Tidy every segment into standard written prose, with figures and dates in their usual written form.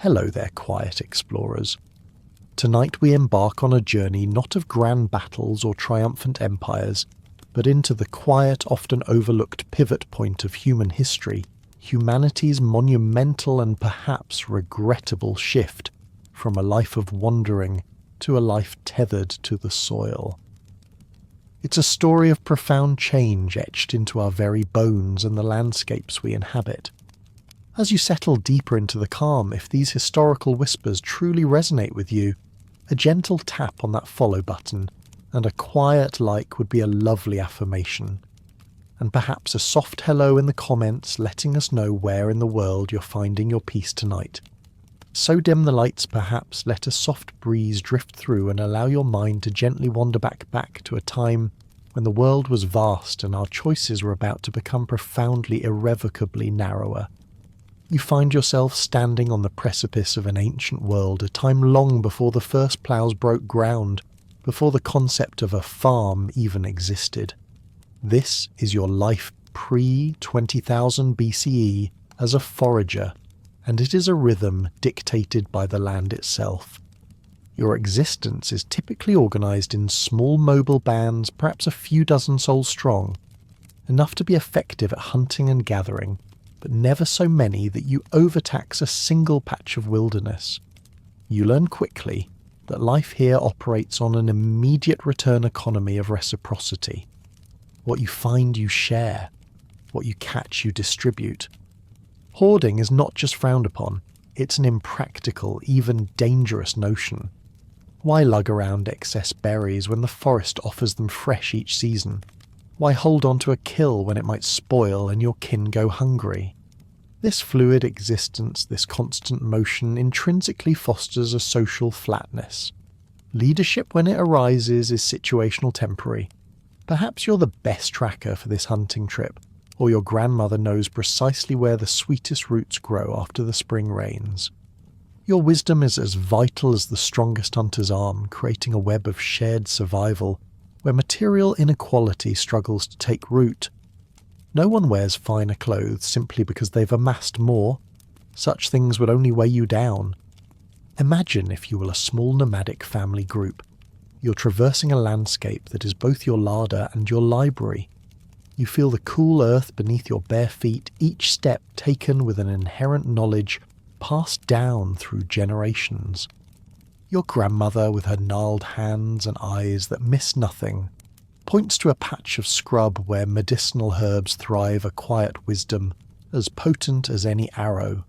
Hello there, quiet explorers. Tonight we embark on a journey not of grand battles or triumphant empires, but into the quiet, often overlooked pivot point of human history, humanity's monumental and perhaps regrettable shift from a life of wandering to a life tethered to the soil. It's a story of profound change etched into our very bones and the landscapes we inhabit. As you settle deeper into the calm, if these historical whispers truly resonate with you, a gentle tap on that follow button and a quiet like would be a lovely affirmation. And perhaps a soft hello in the comments letting us know where in the world you're finding your peace tonight. So dim the lights, perhaps let a soft breeze drift through and allow your mind to gently wander back to a time when the world was vast and our choices were about to become profoundly, irrevocably narrower. You find yourself standing on the precipice of an ancient world, a time long before the first ploughs broke ground, before the concept of a farm even existed. This is your life pre-20,000 BCE as a forager, and it is a rhythm dictated by the land itself. Your existence is typically organised in small mobile bands, perhaps a few dozen souls strong, enough to be effective at hunting and gathering, but never so many that you overtax a single patch of wilderness. You learn quickly that life here operates on an immediate return economy of reciprocity. What you find you share, what you catch you distribute. Hoarding is not just frowned upon, it's an impractical, even dangerous notion. Why lug around excess berries when the forest offers them fresh each season? Why hold on to a kill when it might spoil and your kin go hungry? This fluid existence, this constant motion, intrinsically fosters a social flatness. Leadership when it arises is situational temporary. Perhaps you're the best tracker for this hunting trip, or your grandmother knows precisely where the sweetest roots grow after the spring rains. Your wisdom is as vital as the strongest hunter's arm, creating a web of shared survival where material inequality struggles to take root. No one wears finer clothes simply because they've amassed more. Such things would only weigh you down. Imagine if you were a small nomadic family group. You're traversing a landscape that is both your larder and your library. You feel the cool earth beneath your bare feet, each step taken with an inherent knowledge passed down through generations. Your grandmother, with her gnarled hands and eyes that miss nothing, points to a patch of scrub where medicinal herbs thrive, a quiet wisdom as potent as any arrow.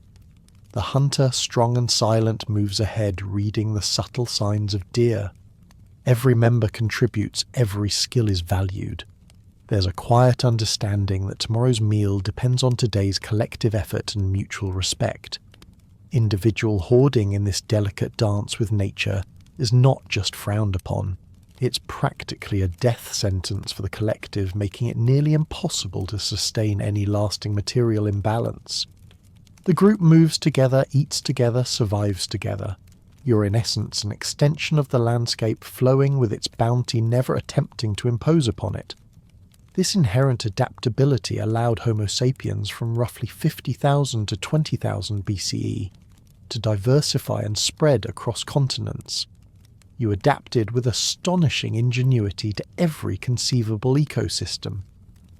The hunter, strong and silent, moves ahead, reading the subtle signs of deer. Every member contributes, every skill is valued. There's a quiet understanding that tomorrow's meal depends on today's collective effort and mutual respect. Individual hoarding in this delicate dance with nature is not just frowned upon. It's practically a death sentence for the collective, making it nearly impossible to sustain any lasting material imbalance. The group moves together, eats together, survives together. You're in essence an extension of the landscape, flowing with its bounty, never attempting to impose upon it. This inherent adaptability allowed Homo sapiens from roughly 50,000 to 20,000 BCE to diversify and spread across continents. You adapted with astonishing ingenuity to every conceivable ecosystem.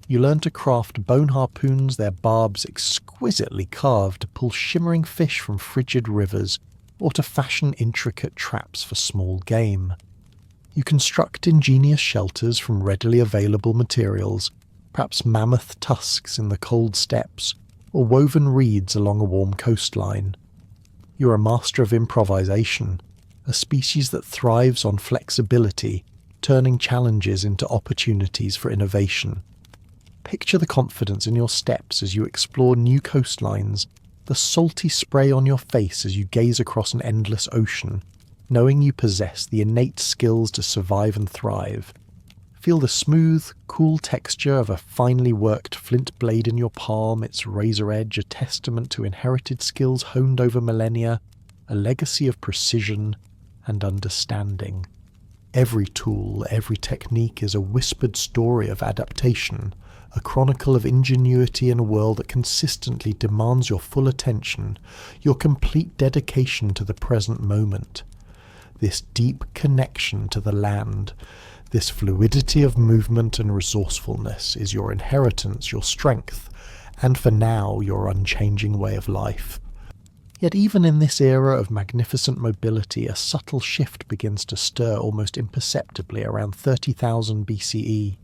You learned to craft bone harpoons, their barbs exquisitely carved to pull shimmering fish from frigid rivers, or to fashion intricate traps for small game. You construct ingenious shelters from readily available materials, perhaps mammoth tusks in the cold steppes, or woven reeds along a warm coastline. You're a master of improvisation, a species that thrives on flexibility, turning challenges into opportunities for innovation. Picture the confidence in your steps as you explore new coastlines, the salty spray on your face as you gaze across an endless ocean, knowing you possess the innate skills to survive and thrive. Feel the smooth, cool texture of a finely worked flint blade in your palm, its razor edge a testament to inherited skills honed over millennia, a legacy of precision and understanding. Every tool, every technique is a whispered story of adaptation, a chronicle of ingenuity in a world that consistently demands your full attention, your complete dedication to the present moment. This deep connection to the land, this fluidity of movement and resourcefulness is your inheritance, your strength, and for now, your unchanging way of life. Yet even in this era of magnificent mobility, a subtle shift begins to stir almost imperceptibly around 30,000 BCE.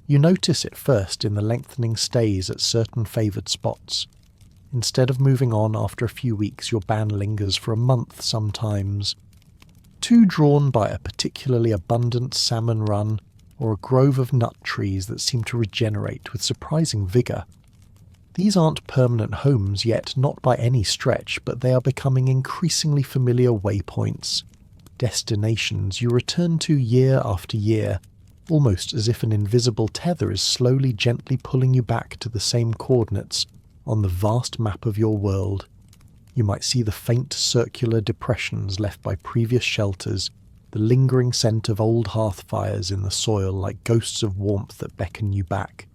You notice it first in the lengthening stays at certain favoured spots. Instead of moving on after a few weeks, your band lingers for a month sometimes. Two drawn by a particularly abundant salmon run or a grove of nut trees that seem to regenerate with surprising vigour. These aren't permanent homes yet, not by any stretch, but they are becoming increasingly familiar waypoints, destinations you return to year after year, almost as if an invisible tether is slowly gently pulling you back to the same coordinates on the vast map of your world. You might see the faint circular depressions left by previous shelters, the lingering scent of old hearth fires in the soil like ghosts of warmth that beckon you back.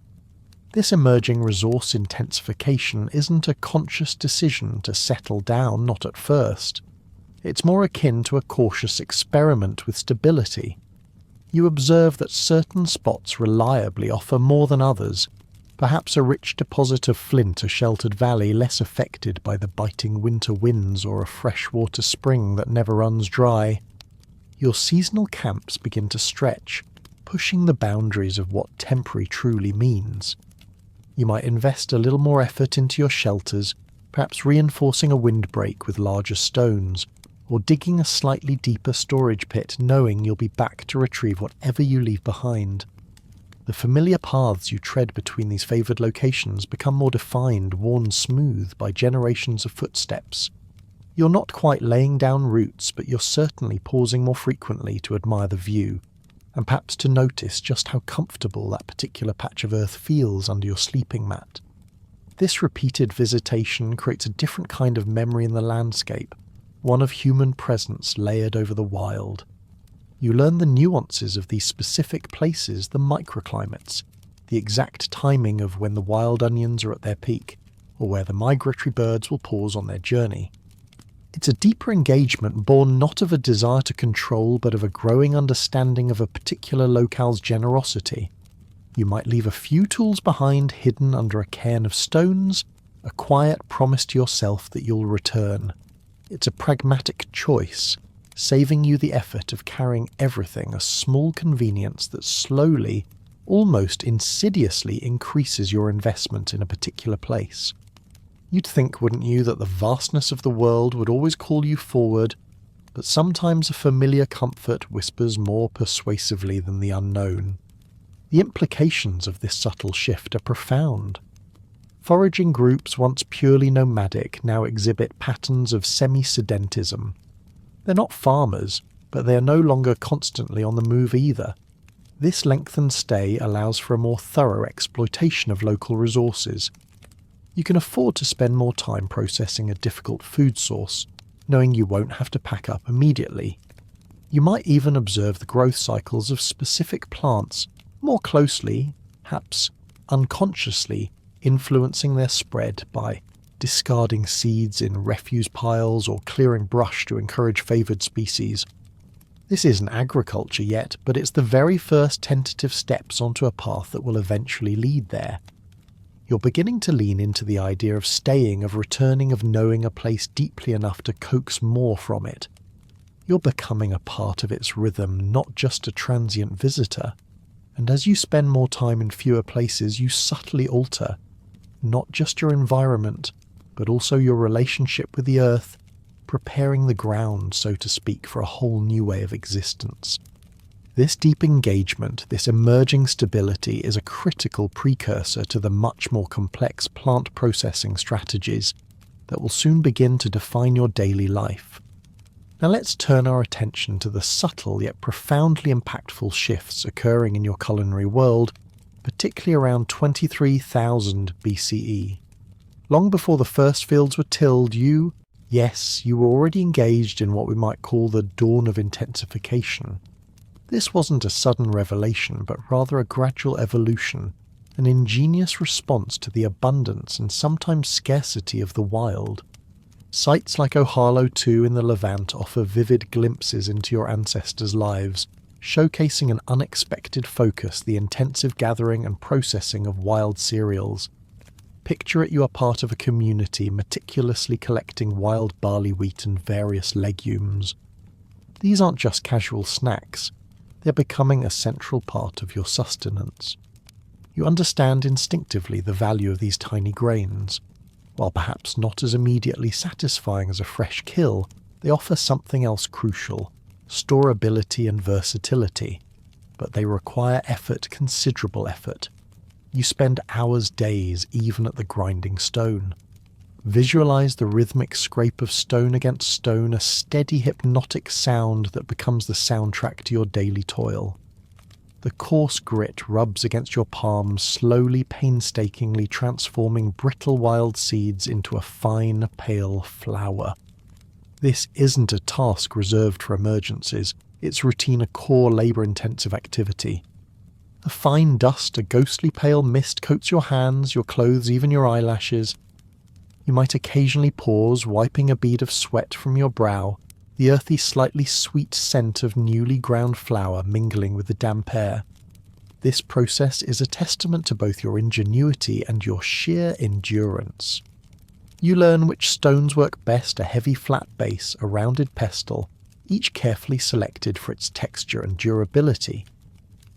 This emerging resource intensification isn't a conscious decision to settle down, not at first. It's more akin to a cautious experiment with stability. You observe that certain spots reliably offer more than others, perhaps a rich deposit of flint, a sheltered valley less affected by the biting winter winds, or a freshwater spring that never runs dry. Your seasonal camps begin to stretch, pushing the boundaries of what temporary truly means. You might invest a little more effort into your shelters, perhaps reinforcing a windbreak with larger stones, or digging a slightly deeper storage pit, knowing you'll be back to retrieve whatever you leave behind. The familiar paths you tread between these favoured locations become more defined, worn smooth by generations of footsteps. You're not quite laying down roots, but you're certainly pausing more frequently to admire the view, and perhaps to notice just how comfortable that particular patch of earth feels under your sleeping mat. This repeated visitation creates a different kind of memory in the landscape, one of human presence layered over the wild. You learn the nuances of these specific places, the microclimates, the exact timing of when the wild onions are at their peak, or where the migratory birds will pause on their journey. It's a deeper engagement born not of a desire to control, but of a growing understanding of a particular locale's generosity. You might leave a few tools behind hidden under a cairn of stones, a quiet promise to yourself that you'll return. It's a pragmatic choice, saving you the effort of carrying everything, a small convenience that slowly, almost insidiously increases your investment in a particular place. You'd think, wouldn't you, that the vastness of the world would always call you forward, but sometimes a familiar comfort whispers more persuasively than the unknown. The implications of this subtle shift are profound. Foraging groups, once purely nomadic, now exhibit patterns of semi-sedentism. They're not farmers, but they are no longer constantly on the move either. This lengthened stay allows for a more thorough exploitation of local resources. You can afford to spend more time processing a difficult food source, knowing you won't have to pack up immediately. You might even observe the growth cycles of specific plants more closely, perhaps unconsciously, influencing their spread by discarding seeds in refuse piles or clearing brush to encourage favoured species. This isn't agriculture yet, but it's the very first tentative steps onto a path that will eventually lead there. You're beginning to lean into the idea of staying, of returning, of knowing a place deeply enough to coax more from it. You're becoming a part of its rhythm, not just a transient visitor. And as you spend more time in fewer places, you subtly alter, not just your environment, but also your relationship with the earth, preparing the ground, so to speak, for a whole new way of existence. This deep engagement, this emerging stability, is a critical precursor to the much more complex plant processing strategies that will soon begin to define your daily life. Now let's turn our attention to the subtle yet profoundly impactful shifts occurring in your culinary world, particularly around 23,000 BCE. Long before the first fields were tilled, you were already engaged in what we might call the dawn of intensification. This wasn't a sudden revelation, but rather a gradual evolution, an ingenious response to the abundance and sometimes scarcity of the wild. Sites like Ohalo 2 in the Levant offer vivid glimpses into your ancestors' lives, showcasing an unexpected focus, the intensive gathering and processing of wild cereals. Picture it, you are part of a community meticulously collecting wild barley wheat and various legumes. These aren't just casual snacks, they're becoming a central part of your sustenance. You understand instinctively the value of these tiny grains. While perhaps not as immediately satisfying as a fresh kill, they offer something else crucial: storability and versatility. But they require effort, considerable effort. You spend hours, days, even at the grinding stone. Visualize the rhythmic scrape of stone against stone, a steady hypnotic sound that becomes the soundtrack to your daily toil. The coarse grit rubs against your palms, slowly, painstakingly transforming brittle wild seeds into a fine, pale flour. This isn't a task reserved for emergencies. It's routine, a core, labour-intensive activity. A fine dust, a ghostly pale mist coats your hands, your clothes, even your eyelashes. You might occasionally pause, wiping a bead of sweat from your brow, the earthy, slightly sweet scent of newly ground flour mingling with the damp air. This process is a testament to both your ingenuity and your sheer endurance. You learn which stones work best: a heavy flat base, a rounded pestle, each carefully selected for its texture and durability.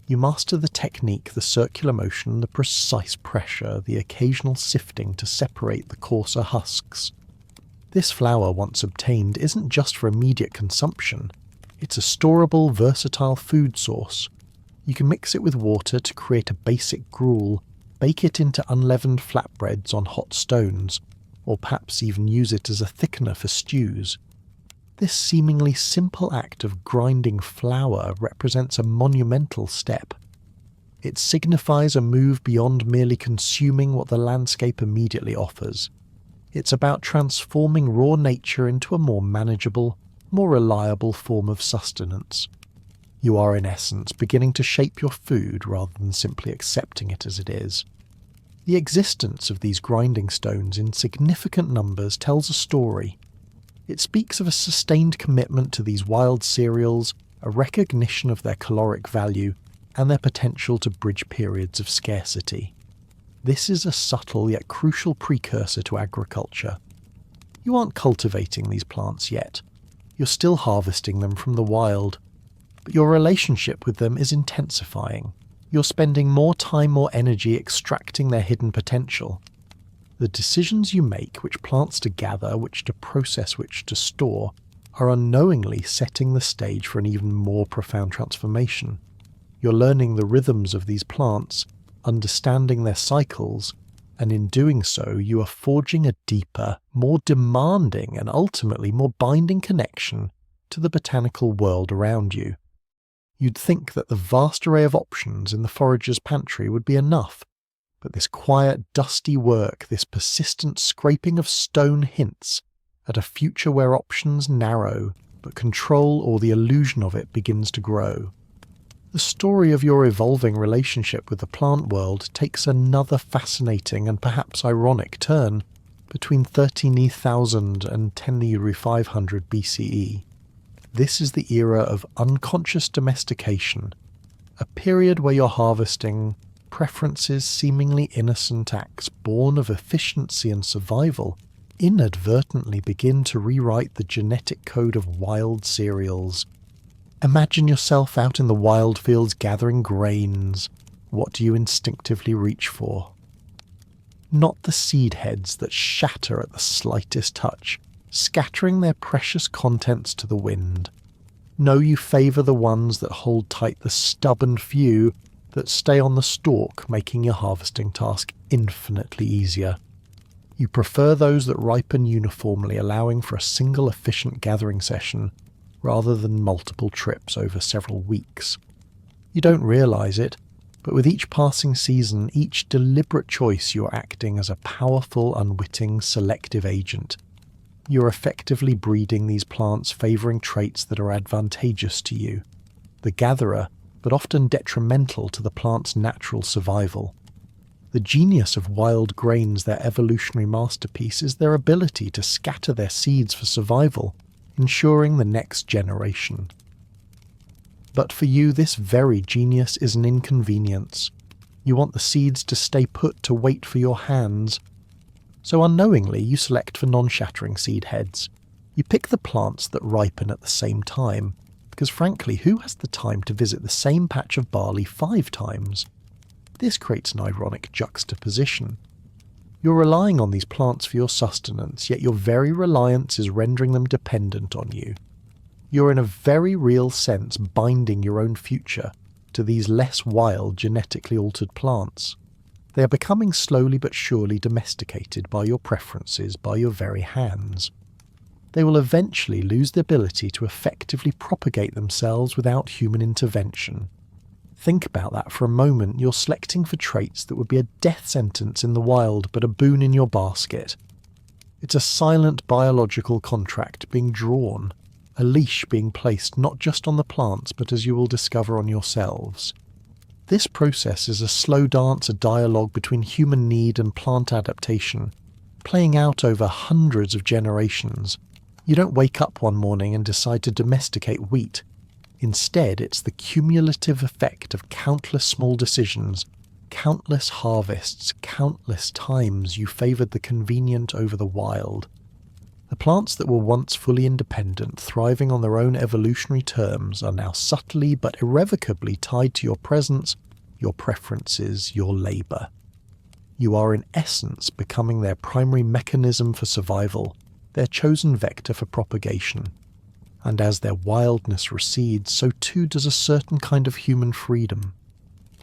You master the technique, the circular motion, the precise pressure, the occasional sifting to separate the coarser husks. This flour, once obtained, isn't just for immediate consumption. It's a storable, versatile food source. You can mix it with water to create a basic gruel, bake it into unleavened flatbreads on hot stones, or perhaps even use it as a thickener for stews. This seemingly simple act of grinding flour represents a monumental step. It signifies a move beyond merely consuming what the landscape immediately offers. It's about transforming raw nature into a more manageable, more reliable form of sustenance. You are, in essence, beginning to shape your food rather than simply accepting it as it is. The existence of these grinding stones in significant numbers tells a story. It speaks of a sustained commitment to these wild cereals, a recognition of their caloric value, and their potential to bridge periods of scarcity. This is a subtle yet crucial precursor to agriculture. You aren't cultivating these plants yet. You're still harvesting them from the wild. But your relationship with them is intensifying. You're spending more time, more energy extracting their hidden potential. The decisions you make, which plants to gather, which to process, which to store, are unknowingly setting the stage for an even more profound transformation. You're learning the rhythms of these plants, understanding their cycles, and in doing so you are forging a deeper, more demanding and ultimately more binding connection to the botanical world around you. You'd think that the vast array of options in the forager's pantry would be enough, but this quiet, dusty work, this persistent scraping of stone hints at a future where options narrow, but control or the illusion of it begins to grow. The story of your evolving relationship with the plant world takes another fascinating and perhaps ironic turn between 13,000 and 10,500 BCE. This is the era of unconscious domestication, a period where you're harvesting preferences, seemingly innocent acts born of efficiency and survival, inadvertently begin to rewrite the genetic code of wild cereals. Imagine yourself out in the wild fields gathering grains. What do you instinctively reach for? Not the seed heads that shatter at the slightest touch, scattering their precious contents to the wind. No, you favour the ones that hold tight, the stubborn few that stay on the stalk, making your harvesting task infinitely easier. You prefer those that ripen uniformly, allowing for a single efficient gathering session, rather than multiple trips over several weeks. You don't realise it, but with each passing season, each deliberate choice, you're acting as a powerful, unwitting, selective agent. You're effectively breeding these plants, favouring traits that are advantageous to you, the gatherer, but often detrimental to the plant's natural survival. The genius of wild grains, their evolutionary masterpiece, is their ability to scatter their seeds for survival, ensuring the next generation. But for you, this very genius is an inconvenience. You want the seeds to stay put to wait for your hands. So unknowingly, you select for non-shattering seed heads. You pick the plants that ripen at the same time, because frankly, who has the time to visit the same patch of barley 5 times? This creates an ironic juxtaposition. You're relying on these plants for your sustenance, yet your very reliance is rendering them dependent on you. You're in a very real sense binding your own future to these less wild, genetically altered plants. They are becoming slowly but surely domesticated by your preferences, by your very hands. They will eventually lose the ability to effectively propagate themselves without human intervention. Think about that for a moment. You're selecting for traits that would be a death sentence in the wild, but a boon in your basket. It's a silent biological contract being drawn, a leash being placed not just on the plants, but as you will discover on yourselves. This process is a slow dance, a dialogue between human need and plant adaptation, playing out over hundreds of generations. You don't wake up one morning and decide to domesticate wheat. Instead, it's the cumulative effect of countless small decisions, countless harvests, countless times you favoured the convenient over the wild. The plants that were once fully independent, thriving on their own evolutionary terms, are now subtly but irrevocably tied to your presence, your preferences, your labour. You are in essence becoming their primary mechanism for survival, their chosen vector for propagation. And as their wildness recedes, so too does a certain kind of human freedom.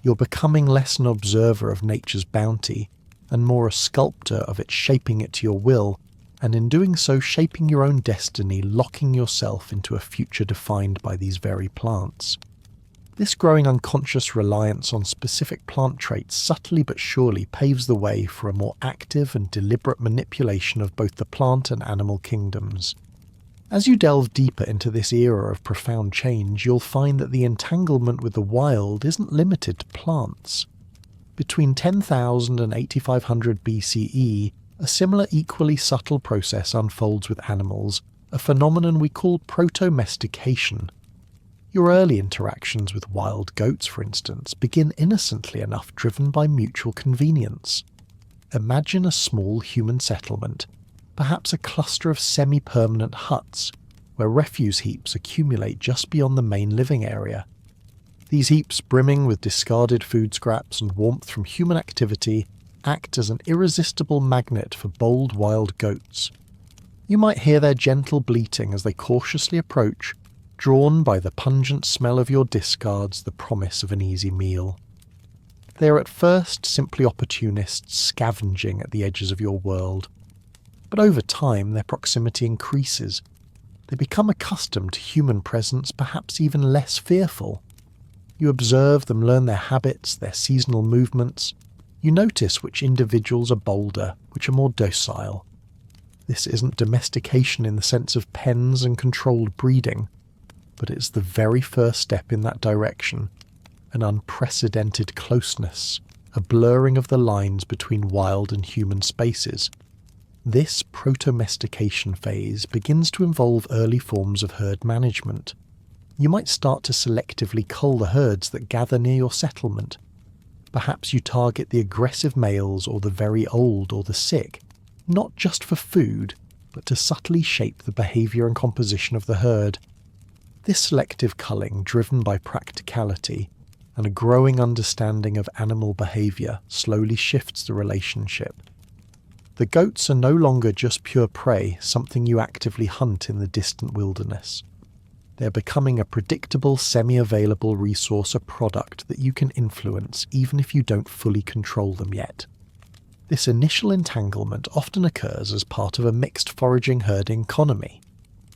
You're becoming less an observer of nature's bounty, and more a sculptor of it, shaping it to your will, and in doing so shaping your own destiny, locking yourself into a future defined by these very plants. This growing unconscious reliance on specific plant traits subtly but surely paves the way for a more active and deliberate manipulation of both the plant and animal kingdoms. As you delve deeper into this era of profound change, you'll find that the entanglement with the wild isn't limited to plants. Between 10,000 and 8,500 BCE, a similar equally subtle process unfolds with animals, a phenomenon we call proto-domestication. Your early interactions with wild goats, for instance, begin innocently enough, driven by mutual convenience. Imagine a small human settlement, perhaps a cluster of semi-permanent huts, where refuse heaps accumulate just beyond the main living area. These heaps, brimming with discarded food scraps and warmth from human activity, act as an irresistible magnet for bold wild goats. You might hear their gentle bleating as they cautiously approach, drawn by the pungent smell of your discards, the promise of an easy meal. They are at first simply opportunists scavenging at the edges of your world, but over time their proximity increases. They become accustomed to human presence, perhaps even less fearful. You observe them, learn their habits, their seasonal movements. You notice which individuals are bolder, which are more docile. This isn't domestication in the sense of pens and controlled breeding, but it's the very first step in that direction, an unprecedented closeness, a blurring of the lines between wild and human spaces. This proto-domestication phase begins to involve early forms of herd management. You might start to selectively cull the herds that gather near your settlement. Perhaps you target the aggressive males or the very old or the sick, not just for food, but to subtly shape the behaviour and composition of the herd. This selective culling, driven by practicality and a growing understanding of animal behaviour, slowly shifts the relationship. The goats are no longer just pure prey, something you actively hunt in the distant wilderness. They're becoming a predictable, semi-available resource, a product that you can influence even if you don't fully control them yet. This initial entanglement often occurs as part of a mixed foraging herding economy.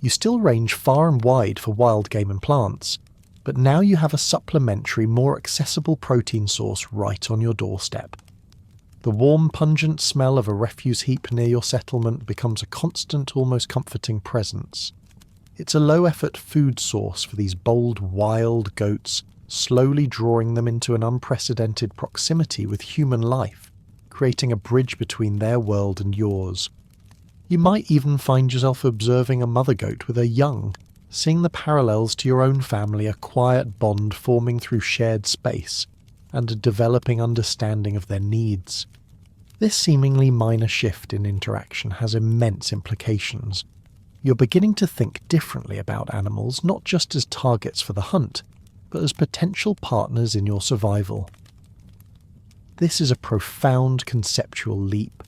You still range far and wide for wild game and plants, but now you have a supplementary, more accessible protein source right on your doorstep. The warm, pungent smell of a refuse heap near your settlement becomes a constant, almost comforting presence. It's a low-effort food source for these bold, wild goats, slowly drawing them into an unprecedented proximity with human life. creating a bridge between their world and yours. You might even find yourself observing a mother goat with her young, seeing the parallels to your own family, a quiet bond forming through shared space, and a developing understanding of their needs. This seemingly minor shift in interaction has immense implications. You're beginning to think differently about animals, not just as targets for the hunt, but as potential partners in your survival. This is a profound conceptual leap.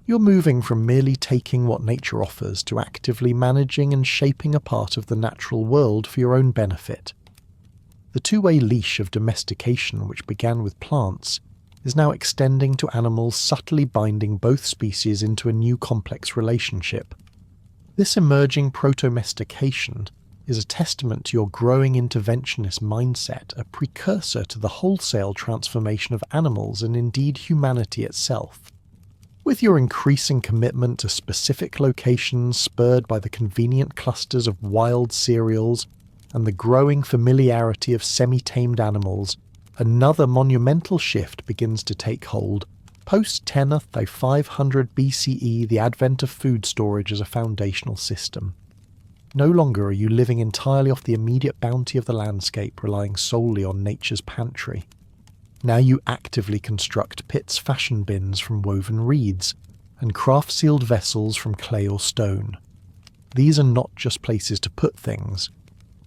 You're moving from merely taking what nature offers to actively managing and shaping a part of the natural world for your own benefit. The two-way leash of domestication, which began with plants, is now extending to animals, subtly binding both species into a new complex relationship. This emerging proto-domestication is a testament to your growing interventionist mindset, a precursor to the wholesale transformation of animals and indeed humanity itself. With your increasing commitment to specific locations spurred by the convenient clusters of wild cereals and the growing familiarity of semi-tamed animals, another monumental shift begins to take hold. Post-10th 500 BCE, the advent of food storage as a foundational system. No longer are you living entirely off the immediate bounty of the landscape, relying solely on nature's pantry. Now you actively construct pits, fashion bins from woven reeds, and craft-sealed vessels from clay or stone. These are not just places to put things.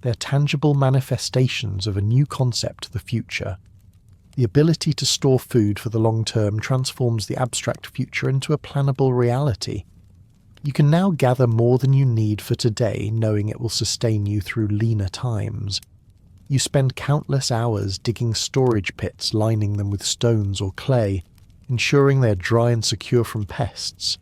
They're tangible manifestations of a new concept of the future. The ability to store food for the long term transforms the abstract future into a plannable reality. You can now gather more than you need for today, knowing it will sustain you through leaner times. You spend countless hours digging storage pits, lining them with stones or clay, ensuring they are dry and secure from pests.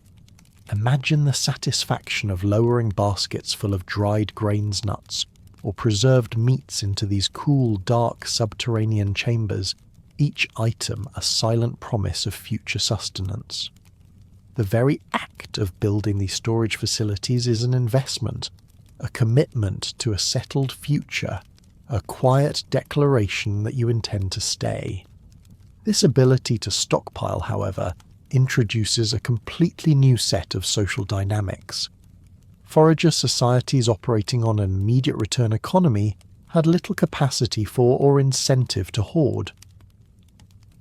Imagine the satisfaction of lowering baskets full of dried grains, nuts, or preserved meats into these cool, dark subterranean chambers, each item a silent promise of future sustenance. The very act of building these storage facilities is an investment, a commitment to a settled future, a quiet declaration that you intend to stay. This ability to stockpile, however, introduces a completely new set of social dynamics. Forager societies operating on an immediate return economy had little capacity for or incentive to hoard.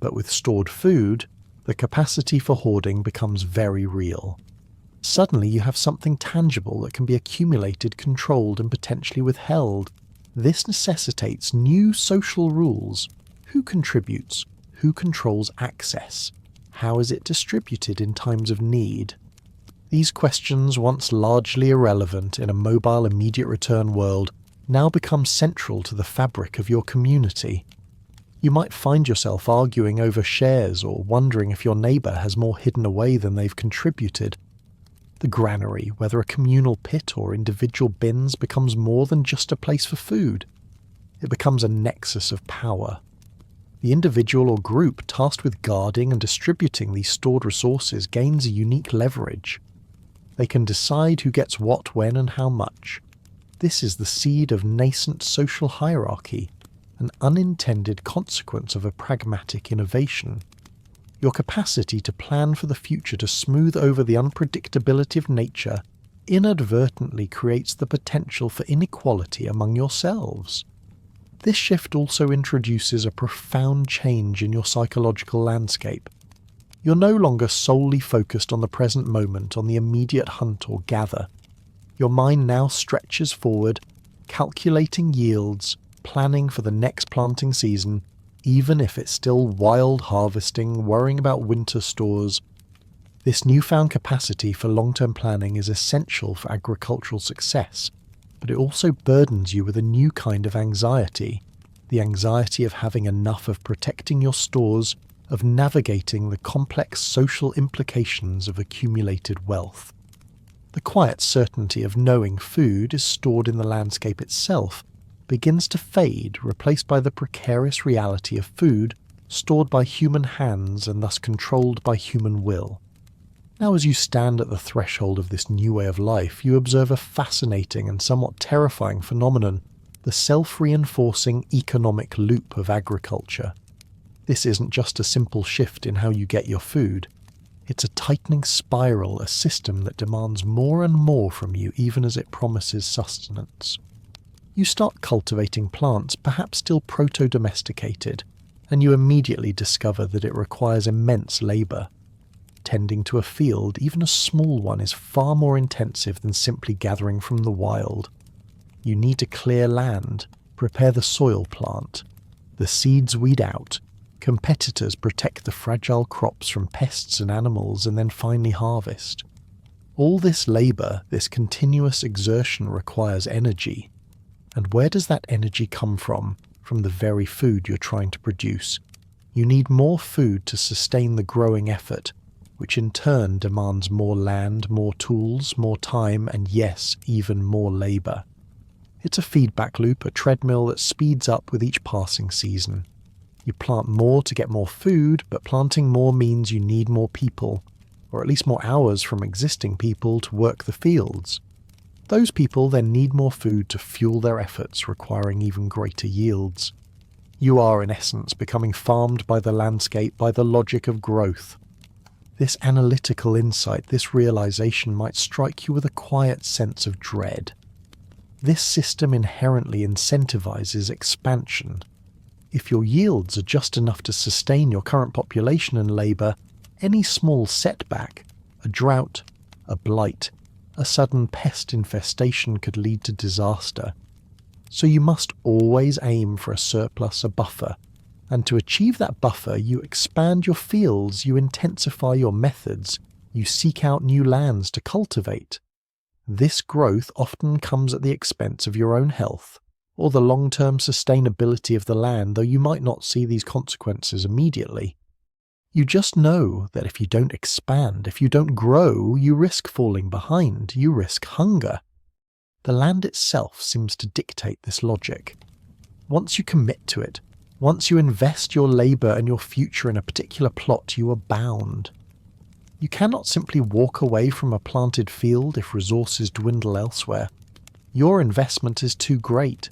But with stored food, the capacity for hoarding becomes very real. Suddenly you have something tangible that can be accumulated, controlled, and potentially withheld. This necessitates new social rules. Who contributes? Who controls access? How is it distributed in times of need? These questions, once largely irrelevant in a mobile immediate return world, now become central to the fabric of your community. You might find yourself arguing over shares or wondering if your neighbour has more hidden away than they've contributed. The granary, whether a communal pit or individual bins, becomes more than just a place for food. It becomes a nexus of power. The individual or group tasked with guarding and distributing these stored resources gains a unique leverage. They can decide who gets what, when, and how much. This is the seed of nascent social hierarchy, an unintended consequence of a pragmatic innovation. Your capacity to plan for the future, to smooth over the unpredictability of nature, inadvertently creates the potential for inequality among yourselves. This shift also introduces a profound change in your psychological landscape. You're no longer solely focused on the present moment, on the immediate hunt or gather. Your mind now stretches forward, calculating yields, planning for the next planting season, even if it's still wild harvesting, worrying about winter stores. This newfound capacity for long-term planning is essential for agricultural success, but it also burdens you with a new kind of anxiety, the anxiety of having enough, of protecting your stores, of navigating the complex social implications of accumulated wealth. The quiet certainty of knowing food is stored in the landscape itself begins to fade, replaced by the precarious reality of food stored by human hands and thus controlled by human will. Now, as you stand at the threshold of this new way of life, you observe a fascinating and somewhat terrifying phenomenon, the self-reinforcing economic loop of agriculture. This isn't just a simple shift in how you get your food. It's a tightening spiral, a system that demands more and more from you even as it promises sustenance. You start cultivating plants, perhaps still proto-domesticated, and you immediately discover that it requires immense labour. Tending to a field, even a small one, is far more intensive than simply gathering from the wild. You need to clear land, prepare the soil plant, the seeds weed out, competitors protect the fragile crops from pests and animals, and then finally harvest. All this labour, this continuous exertion requires energy. And where does that energy come from? From the very food you're trying to produce. You need more food to sustain the growing effort, which in turn demands more land, more tools, more time, and yes, even more labour. It's a feedback loop, a treadmill that speeds up with each passing season. You plant more to get more food, but planting more means you need more people, or at least more hours from existing people to work the fields. Those people then need more food to fuel their efforts, requiring even greater yields. You are, in essence, becoming farmed by the landscape, by the logic of growth. This analytical insight, this realization might strike you with a quiet sense of dread. This system inherently incentivizes expansion. If your yields are just enough to sustain your current population and labour, any small setback, a drought, a blight, a sudden pest infestation could lead to disaster. So you must always aim for a surplus, a buffer, and to achieve that buffer you expand your fields, you intensify your methods, you seek out new lands to cultivate. This growth often comes at the expense of your own health, or the long-term sustainability of the land, though you might not see these consequences immediately. You just know that if you don't expand, if you don't grow, you risk falling behind, you risk hunger. The land itself seems to dictate this logic. Once you commit to it, once you invest your labour and your future in a particular plot, you are bound. You cannot simply walk away from a planted field if resources dwindle elsewhere. Your investment is too great.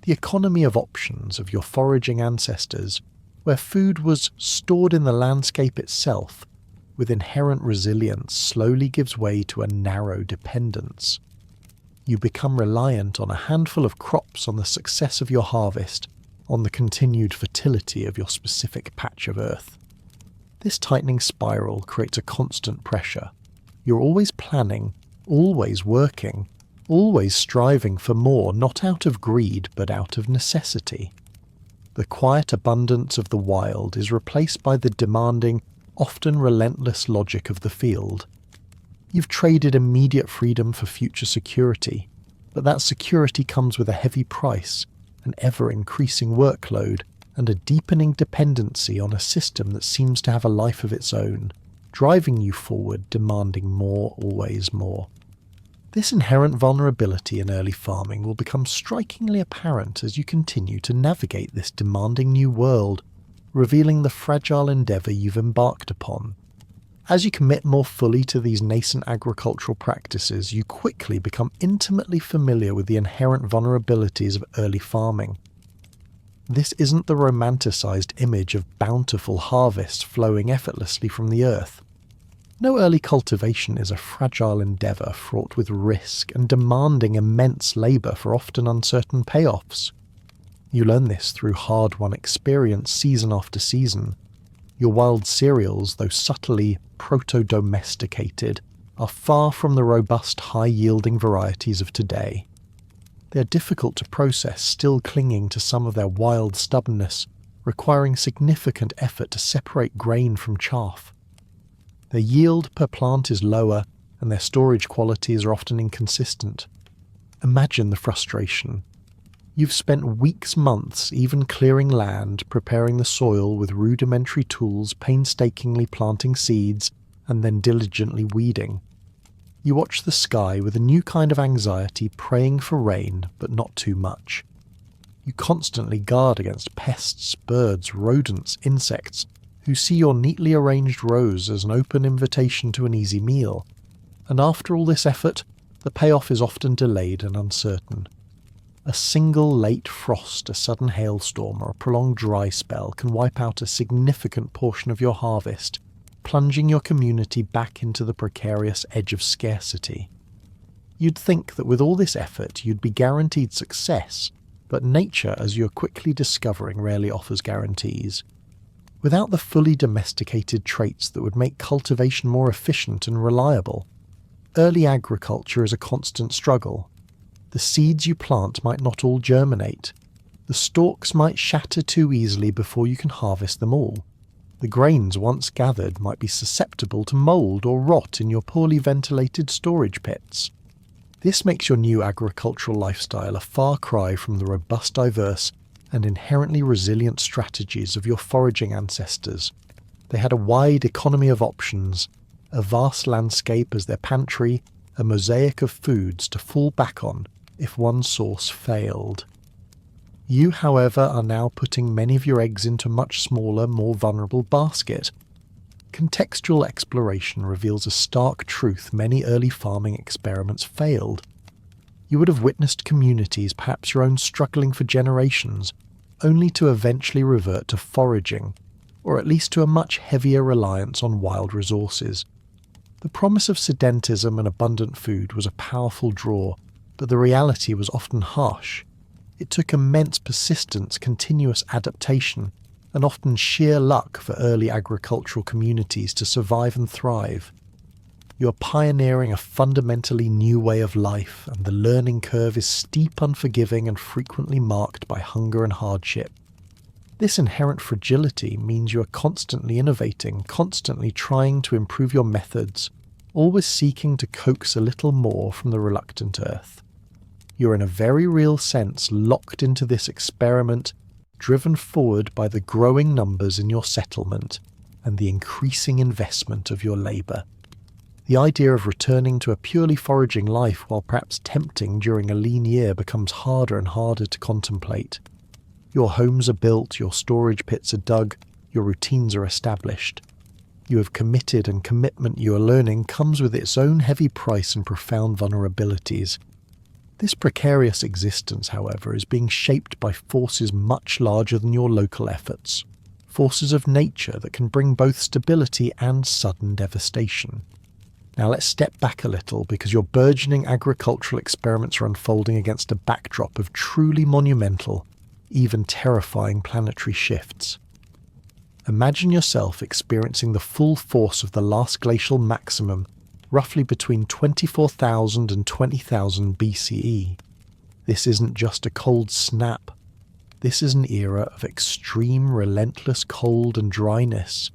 The economy of options of your foraging ancestors, where food was stored in the landscape itself, with inherent resilience, slowly gives way to a narrow dependence. You become reliant on a handful of crops, on the success of your harvest, on the continued fertility of your specific patch of earth. This tightening spiral creates a constant pressure. You're always planning, always working, always striving for more, not out of greed, but out of necessity. The quiet abundance of the wild is replaced by the demanding, often relentless logic of the field. You've traded immediate freedom for future security, but that security comes with a heavy price, an ever-increasing workload, and a deepening dependency on a system that seems to have a life of its own, driving you forward, demanding more, always more. This inherent vulnerability in early farming will become strikingly apparent as you continue to navigate this demanding new world, revealing the fragile endeavour you've embarked upon. As you commit more fully to these nascent agricultural practices, you quickly become intimately familiar with the inherent vulnerabilities of early farming. This isn't the romanticised image of bountiful harvests flowing effortlessly from the earth. No early cultivation is a fragile endeavour fraught with risk and demanding immense labour for often uncertain payoffs. You learn this through hard-won experience season after season. Your wild cereals, though subtly proto-domesticated, are far from the robust, high-yielding varieties of today. They are difficult to process, still clinging to some of their wild stubbornness, requiring significant effort to separate grain from chaff. Their yield per plant is lower, and their storage qualities are often inconsistent. Imagine the frustration. You've spent weeks, months, even clearing land, preparing the soil with rudimentary tools, painstakingly planting seeds, and then diligently weeding. You watch the sky with a new kind of anxiety, praying for rain, but not too much. You constantly guard against pests, birds, rodents, insects, who see your neatly arranged rows as an open invitation to an easy meal. And after all this effort, the payoff is often delayed and uncertain. A single late frost, a sudden hailstorm, or a prolonged dry spell can wipe out a significant portion of your harvest, plunging your community back into the precarious edge of scarcity. You'd think that with all this effort you'd be guaranteed success, but nature, as you're quickly discovering, rarely offers guarantees. Without the fully domesticated traits that would make cultivation more efficient and reliable, early agriculture is a constant struggle. The seeds you plant might not all germinate. The stalks might shatter too easily before you can harvest them all. The grains once gathered might be susceptible to mould or rot in your poorly ventilated storage pits. This makes your new agricultural lifestyle a far cry from the robust, diverse, and inherently resilient strategies of your foraging ancestors. They had a wide economy of options, a vast landscape as their pantry, a mosaic of foods to fall back on if one source failed. You, however, are now putting many of your eggs into a much smaller, more vulnerable basket. Contextual exploration reveals a stark truth: many early farming experiments failed. You would have witnessed communities, perhaps your own, struggling for generations, only to eventually revert to foraging, or at least to a much heavier reliance on wild resources. The promise of sedentism and abundant food was a powerful draw, but the reality was often harsh. It took immense persistence, continuous adaptation, and often sheer luck for early agricultural communities to survive and thrive. You are pioneering a fundamentally new way of life, and the learning curve is steep, unforgiving, and frequently marked by hunger and hardship. This inherent fragility means you are constantly innovating, constantly trying to improve your methods, always seeking to coax a little more from the reluctant earth. You're in a very real sense locked into this experiment, driven forward by the growing numbers in your settlement and the increasing investment of your labour. The idea of returning to a purely foraging life, while perhaps tempting during a lean year, becomes harder and harder to contemplate. Your homes are built, your storage pits are dug, your routines are established. You have committed, and commitment, you are learning, comes with its own heavy price and profound vulnerabilities. This precarious existence, however, is being shaped by forces much larger than your local efforts, forces of nature that can bring both stability and sudden devastation. Now let's step back a little, because your burgeoning agricultural experiments are unfolding against a backdrop of truly monumental, even terrifying planetary shifts. Imagine yourself experiencing the full force of the last glacial maximum, roughly between 24,000 and 20,000 BCE. This isn't just a cold snap. This is an era of extreme, relentless cold and dryness.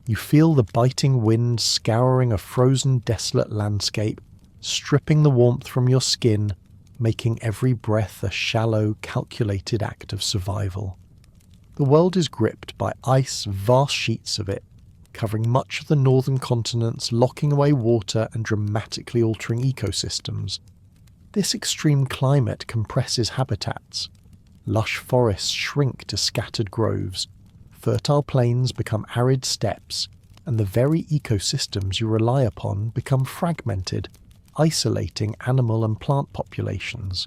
You feel the biting wind scouring a frozen, desolate landscape, stripping the warmth from your skin, making every breath a shallow, calculated act of survival. The world is gripped by ice, vast sheets of it, covering much of the northern continents, locking away water and dramatically altering ecosystems. This extreme climate compresses habitats. Lush forests shrink to scattered groves, fertile plains become arid steppes, and the very ecosystems you rely upon become fragmented, isolating animal and plant populations.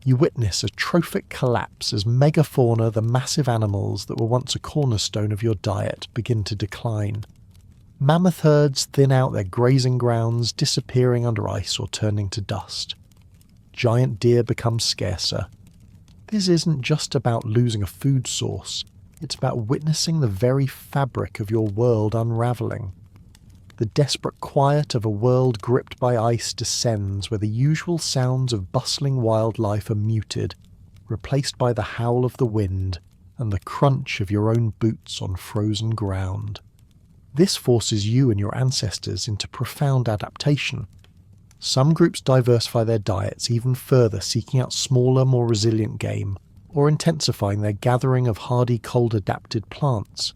You witness a trophic collapse as megafauna, the massive animals that were once a cornerstone of your diet, begin to decline. Mammoth herds thin out their grazing grounds, disappearing under ice or turning to dust. Giant deer become scarcer. This isn't just about losing a food source, it's about witnessing the very fabric of your world unravelling. The desperate quiet of a world gripped by ice descends, where the usual sounds of bustling wildlife are muted, replaced by the howl of the wind and the crunch of your own boots on frozen ground. This forces you and your ancestors into profound adaptation. Some groups diversify their diets even further, seeking out smaller, more resilient game, or intensifying their gathering of hardy, cold-adapted plants.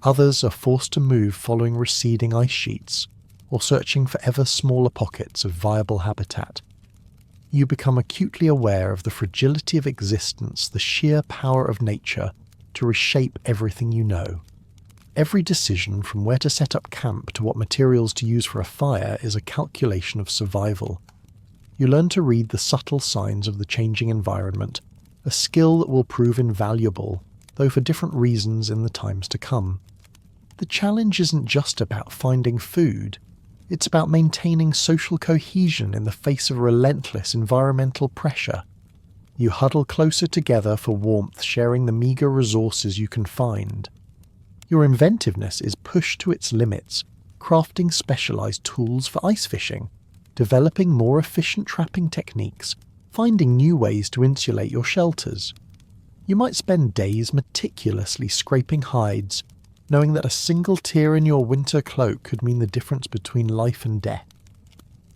Others are forced to move following receding ice sheets, or searching for ever smaller pockets of viable habitat. You become acutely aware of the fragility of existence, the sheer power of nature to reshape everything you know. Every decision, from where to set up camp to what materials to use for a fire, is a calculation of survival. You learn to read the subtle signs of the changing environment, a skill that will prove invaluable, though for different reasons in the times to come. The challenge isn't just about finding food, it's about maintaining social cohesion in the face of relentless environmental pressure. You huddle closer together for warmth, sharing the meagre resources you can find. Your inventiveness is pushed to its limits, crafting specialized tools for ice fishing, developing more efficient trapping techniques, finding new ways to insulate your shelters. You might spend days meticulously scraping hides, knowing that a single tear in your winter cloak could mean the difference between life and death.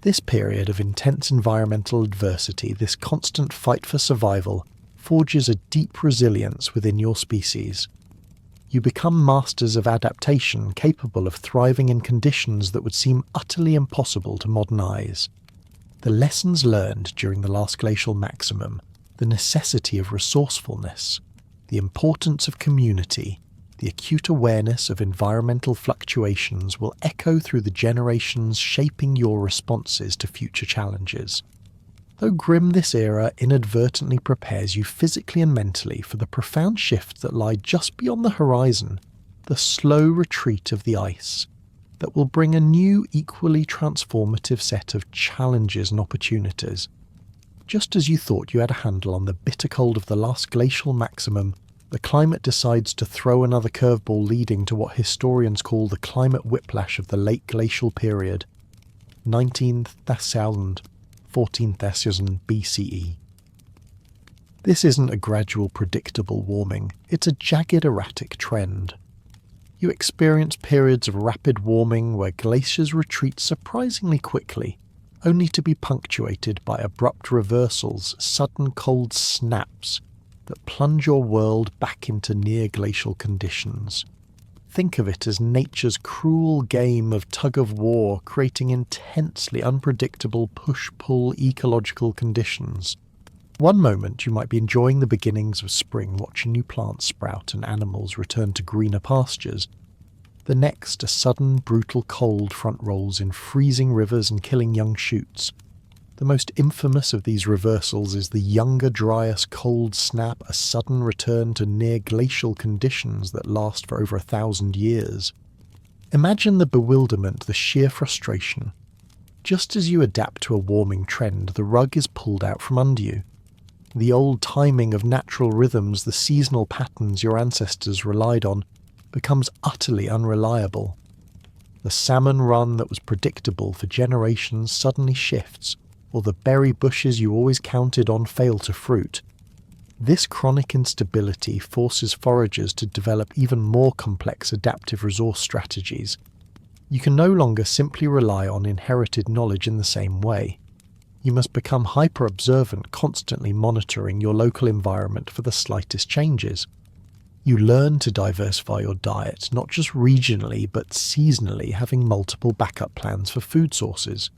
This period of intense environmental adversity, this constant fight for survival, forges a deep resilience within your species. You become masters of adaptation, capable of thriving in conditions that would seem utterly impossible to modern eyes. The lessons learned during the last glacial maximum, the necessity of resourcefulness, the importance of community, the acute awareness of environmental fluctuations will echo through the generations, shaping your responses to future challenges. Though grim, this era inadvertently prepares you physically and mentally for the profound shifts that lie just beyond the horizon, the slow retreat of the ice, that will bring a new, equally transformative set of challenges and opportunities. Just as you thought you had a handle on the bitter cold of the last glacial maximum, the climate decides to throw another curveball, leading to what historians call the climate whiplash of the late glacial period, 19,000, 14,000 BCE. This isn't a gradual, predictable warming, it's a jagged, erratic trend. You experience periods of rapid warming where glaciers retreat surprisingly quickly, only to be punctuated by abrupt reversals, sudden cold snaps that plunge your world back into near-glacial conditions. Think of it as nature's cruel game of tug-of-war, creating intensely unpredictable push-pull ecological conditions. One moment you might be enjoying the beginnings of spring, watching new plants sprout and animals return to greener pastures. The next, a sudden, brutal cold front rolls in freezing rivers and killing young shoots. The most infamous of these reversals is the younger Dryas cold snap, a sudden return to near-glacial conditions that last for over 1,000 years. Imagine the bewilderment, the sheer frustration. Just as you adapt to a warming trend, the rug is pulled out from under you. The old timing of natural rhythms, the seasonal patterns your ancestors relied on, becomes utterly unreliable. The salmon run that was predictable for generations suddenly shifts, or the berry bushes you always counted on fail to fruit. This chronic instability forces foragers to develop even more complex adaptive resource strategies. You can no longer simply rely on inherited knowledge in the same way. You must become hyper-observant, constantly monitoring your local environment for the slightest changes. You learn to diversify your diet, not just regionally but seasonally, having multiple backup plans for food sources.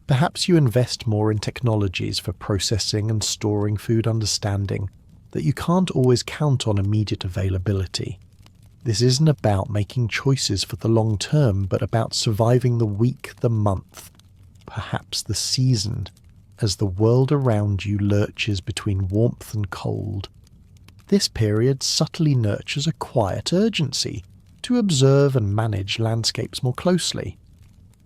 Perhaps you invest more in technologies for processing and storing food, understanding that you can't always count on immediate availability. This isn't about making choices for the long term, but about surviving the week, the month, perhaps the season, as the world around you lurches between warmth and cold. This period subtly nurtures a quiet urgency to observe and manage landscapes more closely.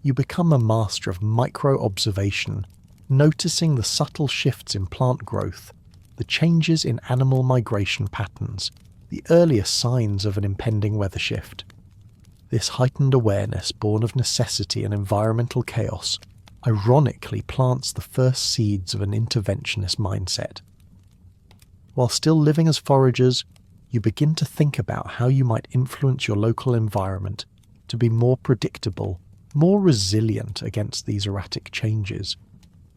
You become a master of micro-observation, noticing the subtle shifts in plant growth, the changes in animal migration patterns, the earliest signs of an impending weather shift. This heightened awareness, born of necessity and environmental chaos, ironically plants the first seeds of an interventionist mindset. While still living as foragers, you begin to think about how you might influence your local environment to be more predictable, more resilient against these erratic changes.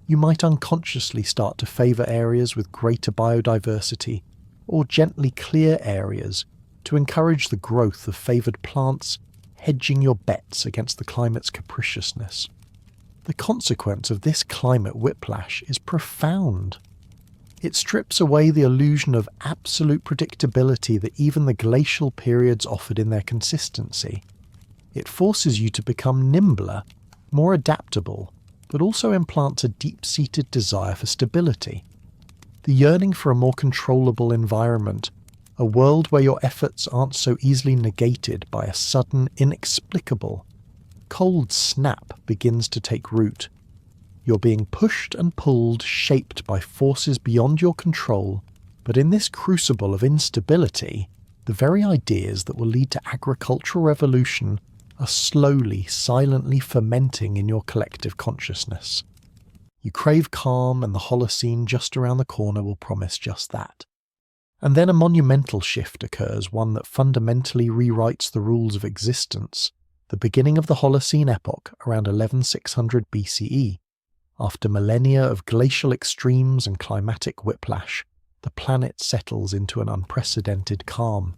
You might unconsciously start to favour areas with greater biodiversity, or gently clear areas to encourage the growth of favoured plants, hedging your bets against the climate's capriciousness. The consequence of this climate whiplash is profound. It strips away the illusion of absolute predictability that even the glacial periods offered in their consistency. It forces you to become nimbler, more adaptable, but also implants a deep-seated desire for stability. The yearning for a more controllable environment, a world where your efforts aren't so easily negated by a sudden, inexplicable, cold snap begins to take root. You're being pushed and pulled, shaped by forces beyond your control, but in this crucible of instability, the very ideas that will lead to agricultural revolution are slowly, silently fermenting in your collective consciousness. You crave calm, and the Holocene just around the corner will promise just that. And then a monumental shift occurs, one that fundamentally rewrites the rules of existence, the beginning of the Holocene epoch around 11600 BCE. After millennia of glacial extremes and climatic whiplash, the planet settles into an unprecedented calm.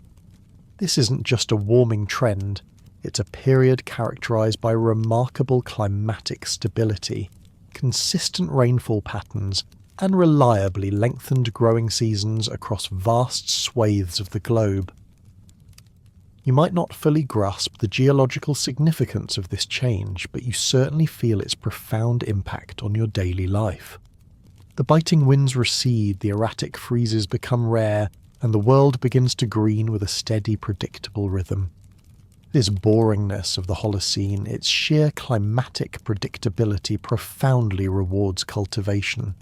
This isn't just a warming trend, it's a period characterized by remarkable climatic stability, consistent rainfall patterns, and reliably lengthened growing seasons across vast swathes of the globe. You might not fully grasp the geological significance of this change, but you certainly feel its profound impact on your daily life. The biting winds recede, the erratic freezes become rare, and the world begins to green with a steady, predictable rhythm. This boringness of the Holocene, its sheer climatic predictability, profoundly rewards cultivation.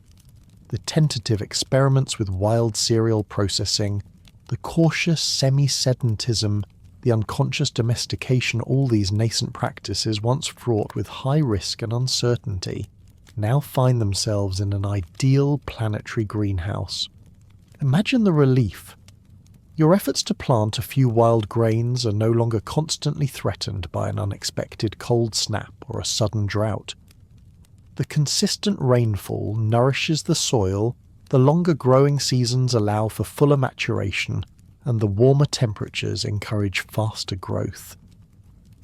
The tentative experiments with wild cereal processing, the cautious semi-sedentism, the unconscious domestication, all these nascent practices, once fraught with high risk and uncertainty, now find themselves in an ideal planetary greenhouse. Imagine the relief. Your efforts to plant a few wild grains are no longer constantly threatened by an unexpected cold snap or a sudden drought. The consistent rainfall nourishes the soil, the longer growing seasons allow for fuller maturation, and the warmer temperatures encourage faster growth.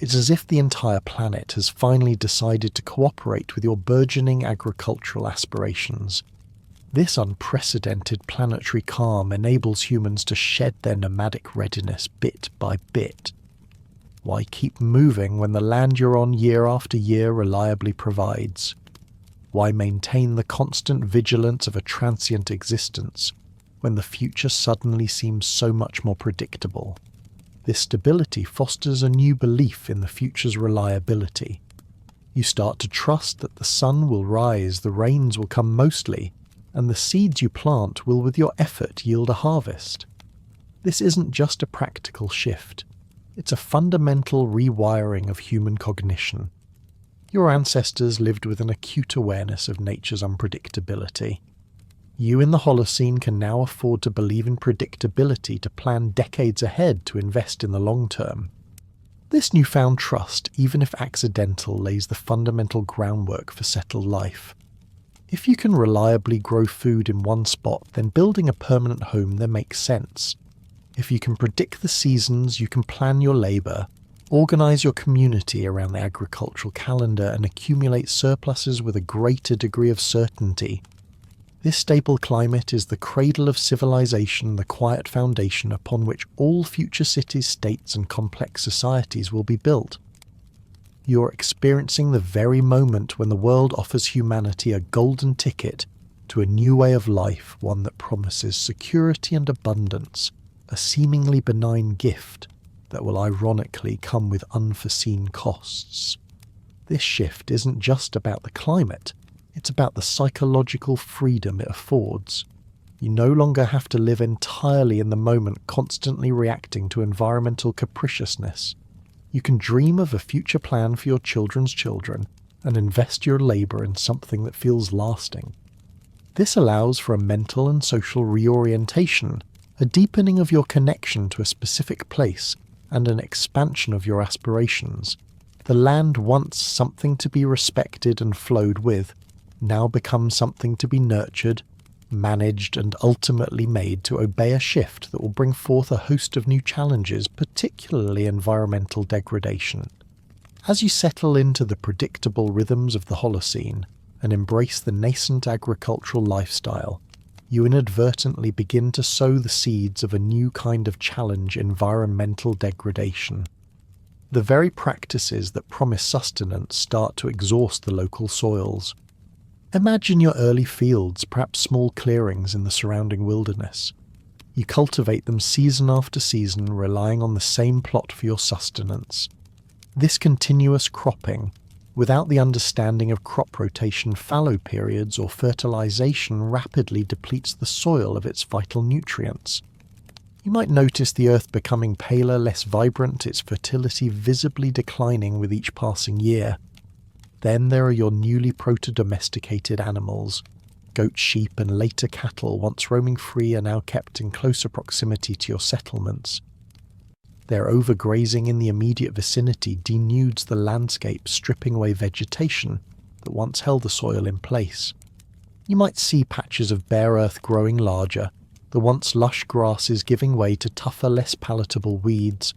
It's as if the entire planet has finally decided to cooperate with your burgeoning agricultural aspirations. This unprecedented planetary calm enables humans to shed their nomadic readiness bit by bit. Why keep moving when the land you're on year after year reliably provides? Why maintain the constant vigilance of a transient existence when the future suddenly seems so much more predictable? This stability fosters a new belief in the future's reliability. You start to trust that the sun will rise, the rains will come mostly, and the seeds you plant will with your effort yield a harvest. This isn't just a practical shift, it's a fundamental rewiring of human cognition. Your ancestors lived with an acute awareness of nature's unpredictability. You in the Holocene can now afford to believe in predictability, to plan decades ahead, to invest in the long term. This newfound trust, even if accidental, lays the fundamental groundwork for settled life. If you can reliably grow food in one spot, then building a permanent home there makes sense. If you can predict the seasons, you can plan your labour, organise your community around the agricultural calendar, and accumulate surpluses with a greater degree of certainty. This stable climate is the cradle of civilization, the quiet foundation upon which all future cities, states, and complex societies will be built. You're experiencing the very moment when the world offers humanity a golden ticket to a new way of life, one that promises security and abundance, a seemingly benign gift that will ironically come with unforeseen costs. This shift isn't just about the climate, it's about the psychological freedom it affords. You no longer have to live entirely in the moment, constantly reacting to environmental capriciousness. You can dream of a future plan for your children's children and invest your labour in something that feels lasting. This allows for a mental and social reorientation, a deepening of your connection to a specific place, and an expansion of your aspirations. The land, once something to be respected and flowed with, now becomes something to be nurtured, managed, and ultimately made to obey a shift that will bring forth a host of new challenges, particularly environmental degradation. As you settle into the predictable rhythms of the Holocene and embrace the nascent agricultural lifestyle, you inadvertently begin to sow the seeds of a new kind of challenge: environmental degradation. The very practices that promise sustenance start to exhaust the local soils. Imagine your early fields, perhaps small clearings in the surrounding wilderness. You cultivate them season after season, relying on the same plot for your sustenance. This continuous cropping, without the understanding of crop rotation fallow periods or fertilization, rapidly depletes the soil of its vital nutrients. You might notice the earth becoming paler, less vibrant, its fertility visibly declining with each passing year. Then there are your newly proto-domesticated animals. Goats, sheep, and later cattle, once roaming free, are now kept in closer proximity to your settlements. Their overgrazing in the immediate vicinity denudes the landscape, stripping away vegetation that once held the soil in place. You might see patches of bare earth growing larger, the once lush grasses giving way to tougher, less palatable weeds.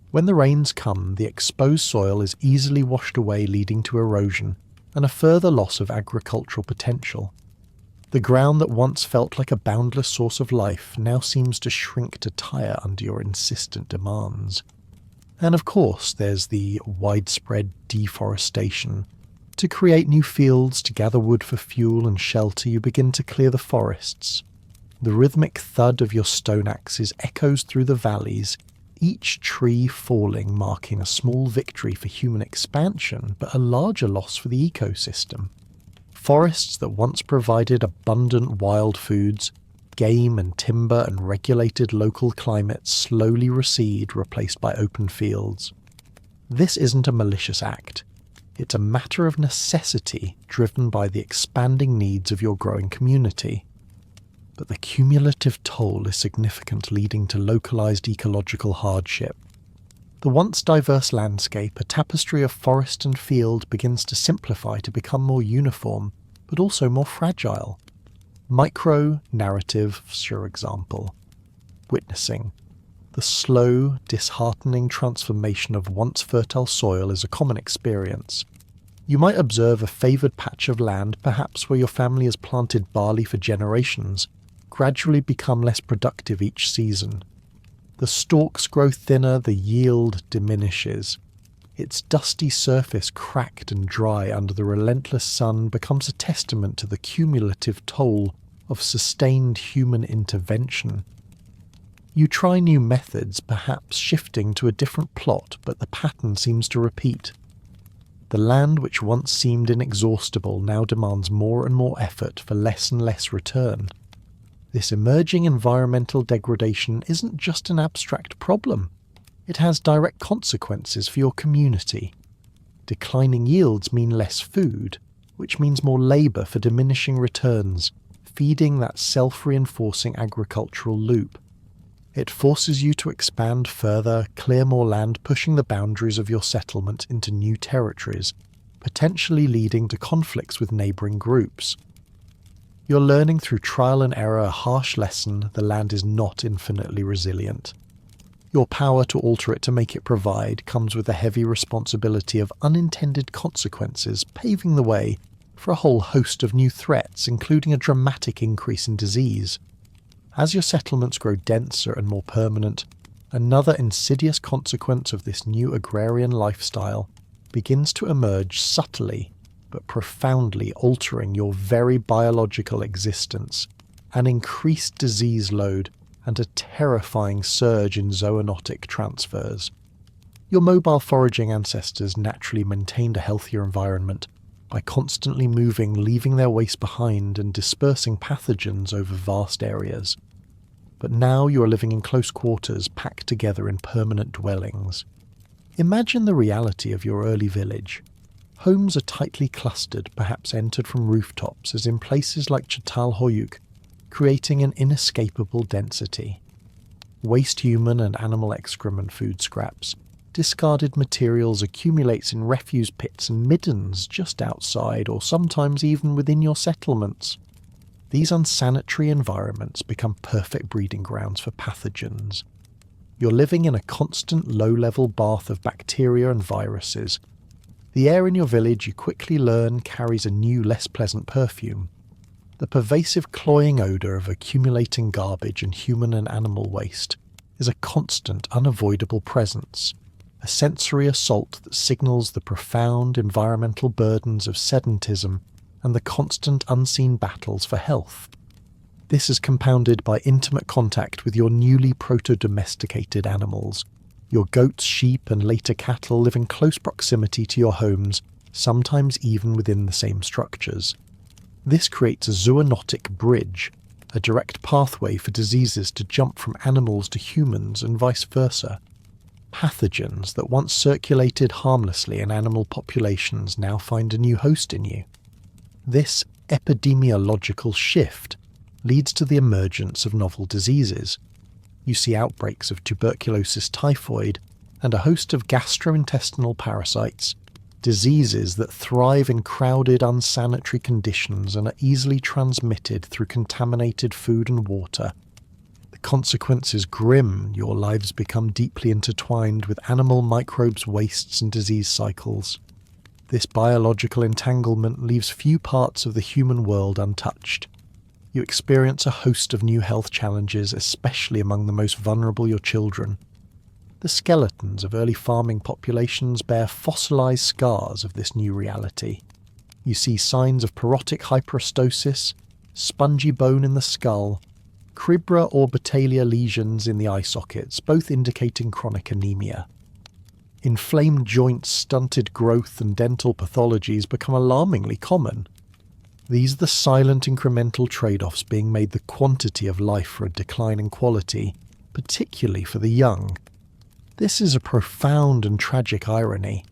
When the rains come, the exposed soil is easily washed away, leading to erosion and a further loss of agricultural potential. The ground that once felt like a boundless source of life now seems to shrink to tire under your insistent demands. And of course, there's the widespread deforestation. To create new fields, to gather wood for fuel and shelter, you begin to clear the forests. The rhythmic thud of your stone axes echoes through the valleys, each tree falling marking a small victory for human expansion, but a larger loss for the ecosystem. Forests that once provided abundant wild foods, game and timber and regulated local climates slowly recede, replaced by open fields. This isn't a malicious act. It's a matter of necessity driven by the expanding needs of your growing community. But the cumulative toll is significant, leading to localized ecological hardship. The once diverse landscape, a tapestry of forest and field, begins to simplify to become more uniform, but also more fragile. Micro-narratives, for example. Witnessing the slow, disheartening transformation of once fertile soil is a common experience. You might observe a favoured patch of land, perhaps where your family has planted barley for generations, gradually become less productive each season. The stalks grow thinner, the yield diminishes. Its dusty surface, cracked and dry under the relentless sun, becomes a testament to the cumulative toll of sustained human intervention. You try new methods, perhaps shifting to a different plot, but the pattern seems to repeat. The land which once seemed inexhaustible now demands more and more effort for less and less return. This emerging environmental degradation isn't just an abstract problem. It has direct consequences for your community. Declining yields mean less food, which means more labour for diminishing returns, feeding that self-reinforcing agricultural loop. It forces you to expand further, clear more land, pushing the boundaries of your settlement into new territories, potentially leading to conflicts with neighbouring groups. You're learning through trial and error a harsh lesson: the land is not infinitely resilient. Your power to alter it, to make it provide, comes with the heavy responsibility of unintended consequences, paving the way for a whole host of new threats, including a dramatic increase in disease. As your settlements grow denser and more permanent, another insidious consequence of this new agrarian lifestyle begins to emerge, subtly but profoundly altering your very biological existence: an increased disease load and a terrifying surge in zoonotic transfers. Your mobile foraging ancestors naturally maintained a healthier environment by constantly moving, leaving their waste behind and dispersing pathogens over vast areas. But now you are living in close quarters, packed together in permanent dwellings. Imagine the reality of your early village. Homes are tightly clustered, perhaps entered from rooftops, as in places like Çatalhöyük, creating an inescapable density. Waste human and animal excrement, food scraps, discarded materials accumulates in refuse pits and middens just outside, or sometimes even within your settlements. These unsanitary environments become perfect breeding grounds for pathogens. You're living in a constant low-level bath of bacteria and viruses. The air in your village, you quickly learn, carries a new, less pleasant perfume. The pervasive cloying odour of accumulating garbage and human and animal waste is a constant, unavoidable presence. a sensory assault that signals the profound environmental burdens of sedentism and the constant unseen battles for health. This is compounded by intimate contact with your newly proto-domesticated animals. Your goats, sheep, and later cattle live in close proximity to your homes, sometimes even within the same structures. This creates a zoonotic bridge, a direct pathway for diseases to jump from animals to humans and vice versa. Pathogens that once circulated harmlessly in animal populations now find a new host in you. This epidemiological shift leads to the emergence of novel diseases. You see outbreaks of tuberculosis typhoid and a host of gastrointestinal parasites, diseases that thrive in crowded, unsanitary conditions and are easily transmitted through contaminated food and water. The consequence is grim. Your lives become deeply intertwined with animal microbes, wastes, and disease cycles. This biological entanglement leaves few parts of the human world untouched. You experience a host of new health challenges, especially among the most vulnerable, your children. The skeletons of early farming populations bear fossilized scars of this new reality. You see signs of porotic hyperostosis, spongy bone in the skull, cribra orbitalia lesions in the eye sockets, both indicating chronic anemia. Inflamed joints, stunted growth, and dental pathologies become alarmingly common. These are the silent incremental trade-offs being made the quantity of life for a decline in quality, particularly for the young. This is a profound and tragic irony.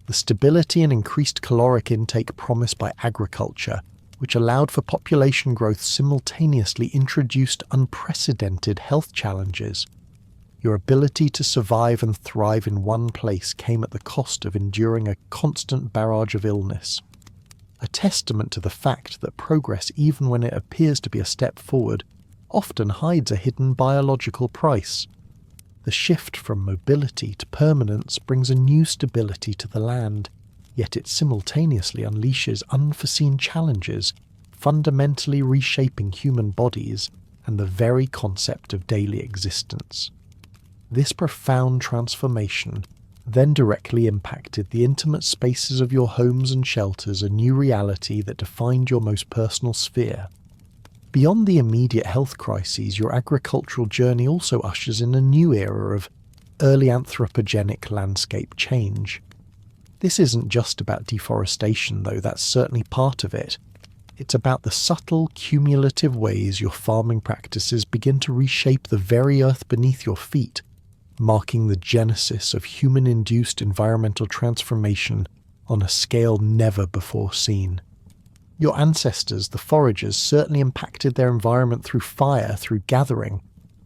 The stability and increased caloric intake promised by agriculture, which allowed for population growth, simultaneously introduced unprecedented health challenges. Your ability to survive and thrive in one place came at the cost of enduring a constant barrage of illness. A testament to the fact that progress, even when it appears to be a step forward, often hides a hidden biological price. The shift from mobility to permanence brings a new stability to the land, yet it simultaneously unleashes unforeseen challenges, fundamentally reshaping human bodies and the very concept of daily existence. This profound transformation then directly impacted the intimate spaces of your homes and shelters, a new reality that defined your most personal sphere. Beyond the immediate health crises, your agricultural journey also ushers in a new era of early anthropogenic landscape change. This isn't just about deforestation, though that's certainly part of it. It's about the subtle, cumulative ways your farming practices begin to reshape the very earth beneath your feet, marking the genesis of human-induced environmental transformation on a scale never before seen. Your ancestors, the foragers, certainly impacted their environment through fire, through gathering,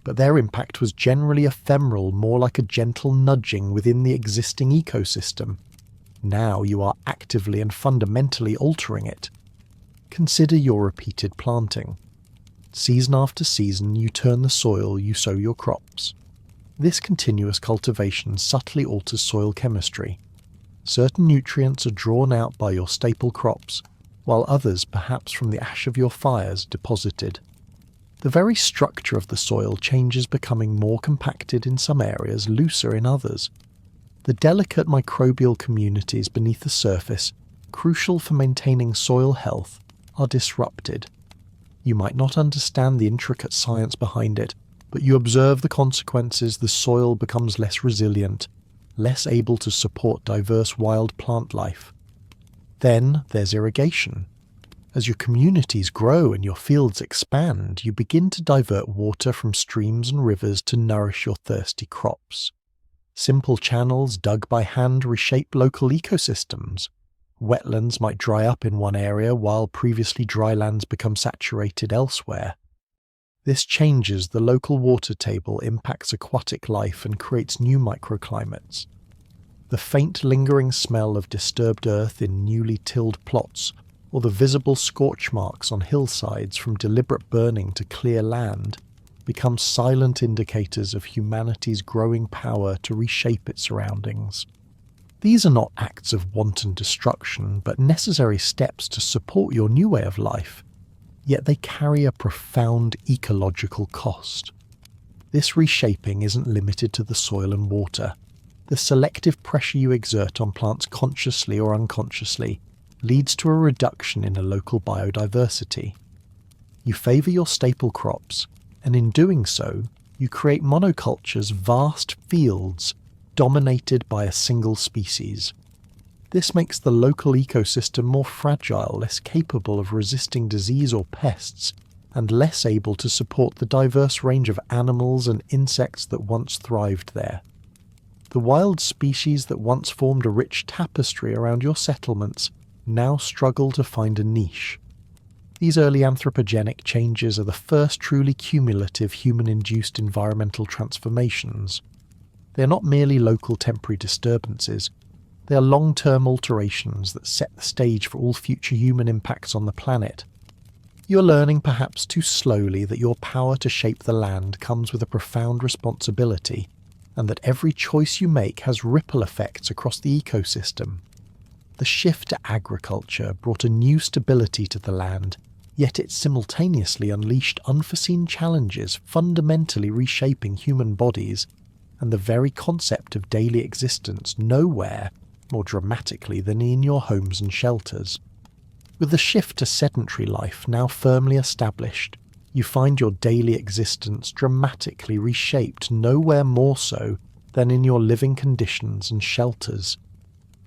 but their impact was generally ephemeral, more like a gentle nudging within the existing ecosystem. Now you are actively and fundamentally altering it. Consider your repeated planting. Season after season, you turn the soil, you sow your crops. This continuous cultivation subtly alters soil chemistry. Certain nutrients are drawn out by your staple crops, while others, perhaps from the ash of your fires, deposited. The very structure of the soil changes, becoming more compacted in some areas, looser in others. The delicate microbial communities beneath the surface, crucial for maintaining soil health, are disrupted. You might not understand the intricate science behind it, but you observe the consequences. The soil becomes less resilient, less able to support diverse wild plant life. Then there's irrigation. As your communities grow and your fields expand, you begin to divert water from streams and rivers to nourish your thirsty crops. Simple channels dug by hand reshape local ecosystems. Wetlands might dry up in one area while previously dry lands become saturated elsewhere. This changes the local water table, impacts aquatic life, and creates new microclimates. The faint lingering smell of disturbed earth in newly tilled plots, or the visible scorch marks on hillsides from deliberate burning to clear land, become silent indicators of humanity's growing power to reshape its surroundings. These are not acts of wanton destruction, but necessary steps to support your new way of life, yet they carry a profound ecological cost. This reshaping isn't limited to the soil and water. the selective pressure you exert on plants consciously or unconsciously leads to a reduction in a local biodiversity. You favour your staple crops, and in doing so, you create monocultures, vast fields dominated by a single species. This makes the local ecosystem more fragile, less capable of resisting disease or pests, and less able to support the diverse range of animals and insects that once thrived there. The wild species that once formed a rich tapestry around your settlements now struggle to find a niche. These early anthropogenic changes are the first truly cumulative human-induced environmental transformations. They are not merely local temporary disturbances. They are long-term alterations that set the stage for all future human impacts on the planet. You're learning perhaps too slowly that your power to shape the land comes with a profound responsibility, and that every choice you make has ripple effects across the ecosystem. The shift to agriculture brought a new stability to the land, yet it simultaneously unleashed unforeseen challenges fundamentally reshaping human bodies and the very concept of daily existence nowhere more dramatically than in your homes and shelters. With the shift to sedentary life now firmly established, you find your daily existence dramatically reshaped nowhere more so than in your living conditions and shelters.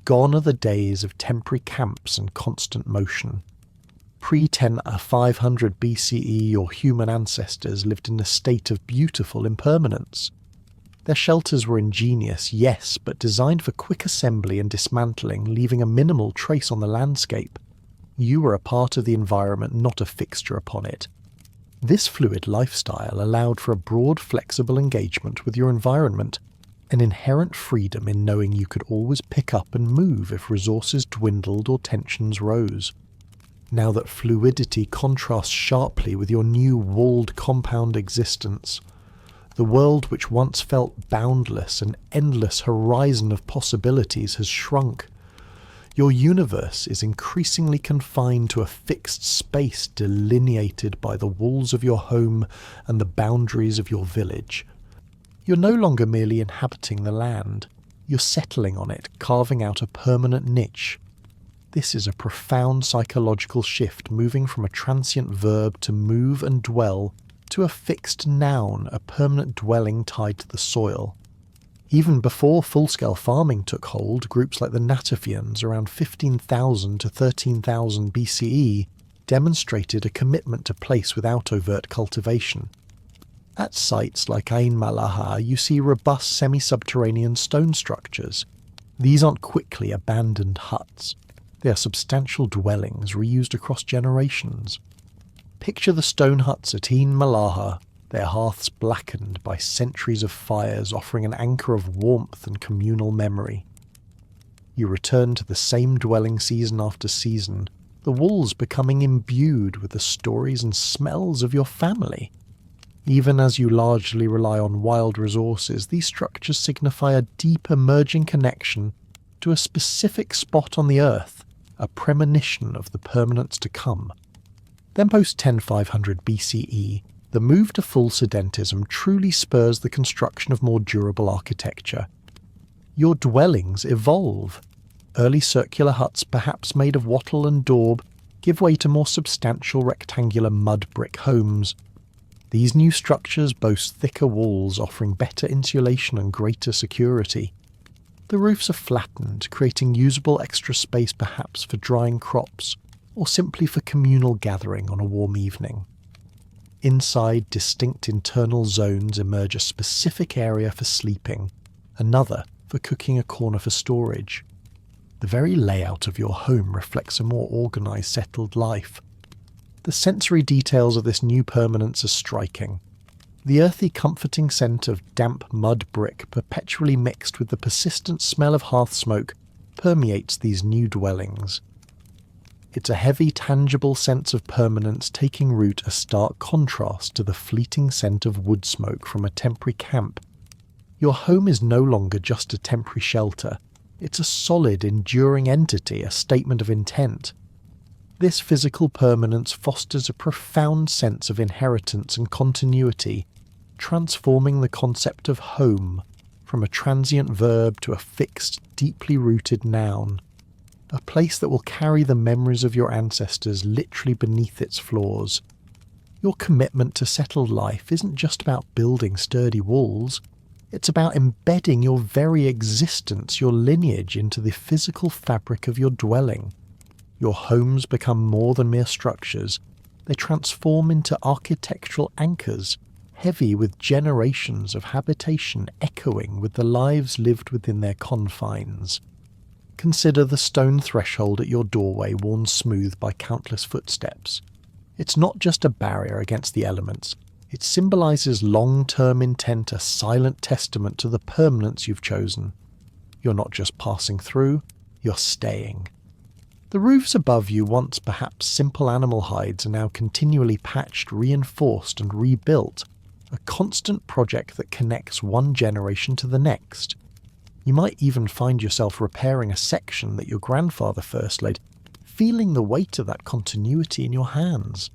Gone are the days of temporary camps and constant motion. Pre-10 500 BCE, your human ancestors lived in a state of beautiful impermanence. Their shelters were ingenious, yes, but designed for quick assembly and dismantling, leaving a minimal trace on the landscape. You were a part of the environment, not a fixture upon it. This fluid lifestyle allowed for a broad, flexible engagement with your environment, an inherent freedom in knowing you could always pick up and move if resources dwindled or tensions rose. Now that fluidity contrasts sharply with your new walled compound existence, the world which once felt boundless, an endless horizon of possibilities, has shrunk. Your universe is increasingly confined to a fixed space delineated by the walls of your home and the boundaries of your village. You're no longer merely inhabiting the land, you're settling on it, carving out a permanent niche. This is a profound psychological shift, moving from a transient verb to move and dwell to a fixed noun, a permanent dwelling tied to the soil. Even before full-scale farming took hold, groups like the Natufians around 15,000 to 13,000 BCE demonstrated a commitment to place without overt cultivation. At sites like Ain Malaha, you see robust semi-subterranean stone structures. These aren't quickly abandoned huts. They are substantial dwellings reused across generations. Picture the stone huts at Ain Malaha, their hearths blackened by centuries of fires, offering an anchor of warmth and communal memory. You return to the same dwelling season after season, the walls becoming imbued with the stories and smells of your family. Even as you largely rely on wild resources, these structures signify a deep emerging connection to a specific spot on the earth, a premonition of the permanence to come. Then post 500 BCE, the move to full sedentism truly spurs the construction of more durable architecture. Your dwellings evolve. Early circular huts, perhaps made of wattle and daub, give way to more substantial rectangular mud brick homes. These new structures boast thicker walls, offering better insulation and greater security. The roofs are flattened, creating usable extra space perhaps for drying crops, or simply for communal gathering on a warm evening. Inside, distinct internal zones emerge: a specific area for sleeping, another for cooking, a corner for storage. The very layout of your home reflects a more organised, settled life. The sensory details of this new permanence are striking. The earthy, comforting scent of damp mud brick, perpetually mixed with the persistent smell of hearth smoke, permeates these new dwellings. It's a heavy, tangible sense of permanence taking root, a stark contrast to the fleeting scent of wood smoke from a temporary camp. Your home is no longer just a temporary shelter. It's a solid, enduring entity, a statement of intent. This physical permanence fosters a profound sense of inheritance and continuity, transforming the concept of home from a transient verb to a fixed, deeply rooted noun. A place that will carry the memories of your ancestors literally beneath its floors. Your commitment to settled life isn't just about building sturdy walls. It's about embedding your very existence, your lineage, into the physical fabric of your dwelling. Your homes become more than mere structures. They transform into architectural anchors, heavy with generations of habitation echoing with the lives lived within their confines. Consider the stone threshold at your doorway worn smooth by countless footsteps. It's not just a barrier against the elements. It symbolises long-term intent, a silent testament to the permanence you've chosen. You're not just passing through, you're staying. The roofs above you, once perhaps simple animal hides, are now continually patched, reinforced and rebuilt, a constant project that connects one generation to the next. You might even find yourself repairing a section that your grandfather first laid, feeling the weight of that continuity in your hands.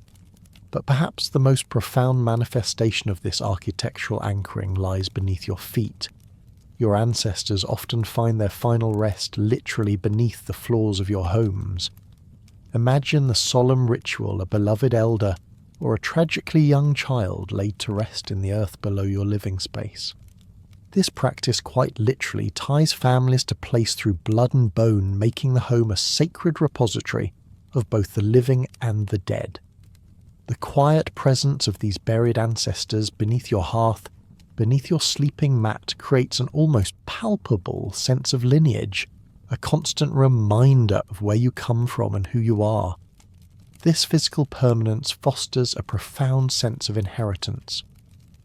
But perhaps the most profound manifestation of this architectural anchoring lies beneath your feet. Your ancestors often find their final rest literally beneath the floors of your homes. Imagine the solemn ritual a beloved elder or a tragically young child laid to rest in the earth below your living space. This practice quite literally ties families to place through blood and bone, making the home a sacred repository of both the living and the dead. The quiet presence of these buried ancestors beneath your hearth, beneath your sleeping mat, creates an almost palpable sense of lineage, a constant reminder of where you come from and who you are. This physical permanence fosters a profound sense of inheritance.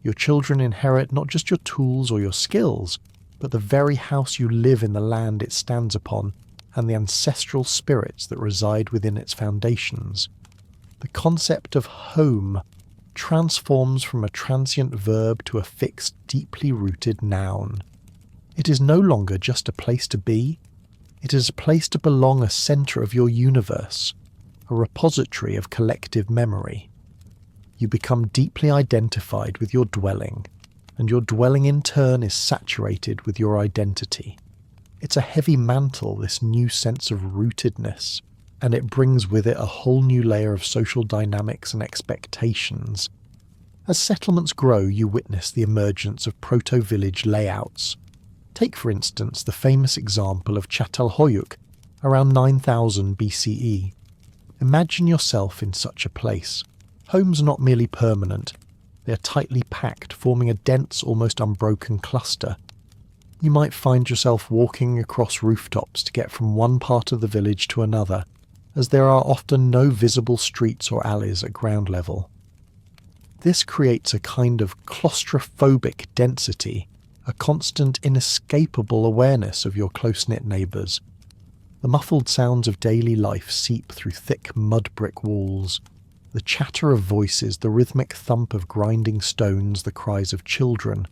Your children inherit not just your tools or your skills, but the very house you live in, the land it stands upon, and the ancestral spirits that reside within its foundations. The concept of home transforms from a transient verb to a fixed, deeply rooted noun. It is no longer just a place to be. It is a place to belong, a centre of your universe, a repository of collective memory. You become deeply identified with your dwelling, and your dwelling in turn is saturated with your identity. It's a heavy mantle, this new sense of rootedness, and it brings with it a whole new layer of social dynamics and expectations. As settlements grow, you witness the emergence of proto-village layouts. Take, for instance, the famous example of Çatalhöyük, around 9000 BCE. Imagine yourself in such a place. Homes are not merely permanent, they are tightly packed, forming a dense, almost unbroken cluster. You might find yourself walking across rooftops to get from one part of the village to another, as there are often no visible streets or alleys at ground level. This creates a kind of claustrophobic density, a constant, inescapable awareness of your close-knit neighbours. The muffled sounds of daily life seep through thick mud brick walls. The chatter of voices, the rhythmic thump of grinding stones, the cries of children.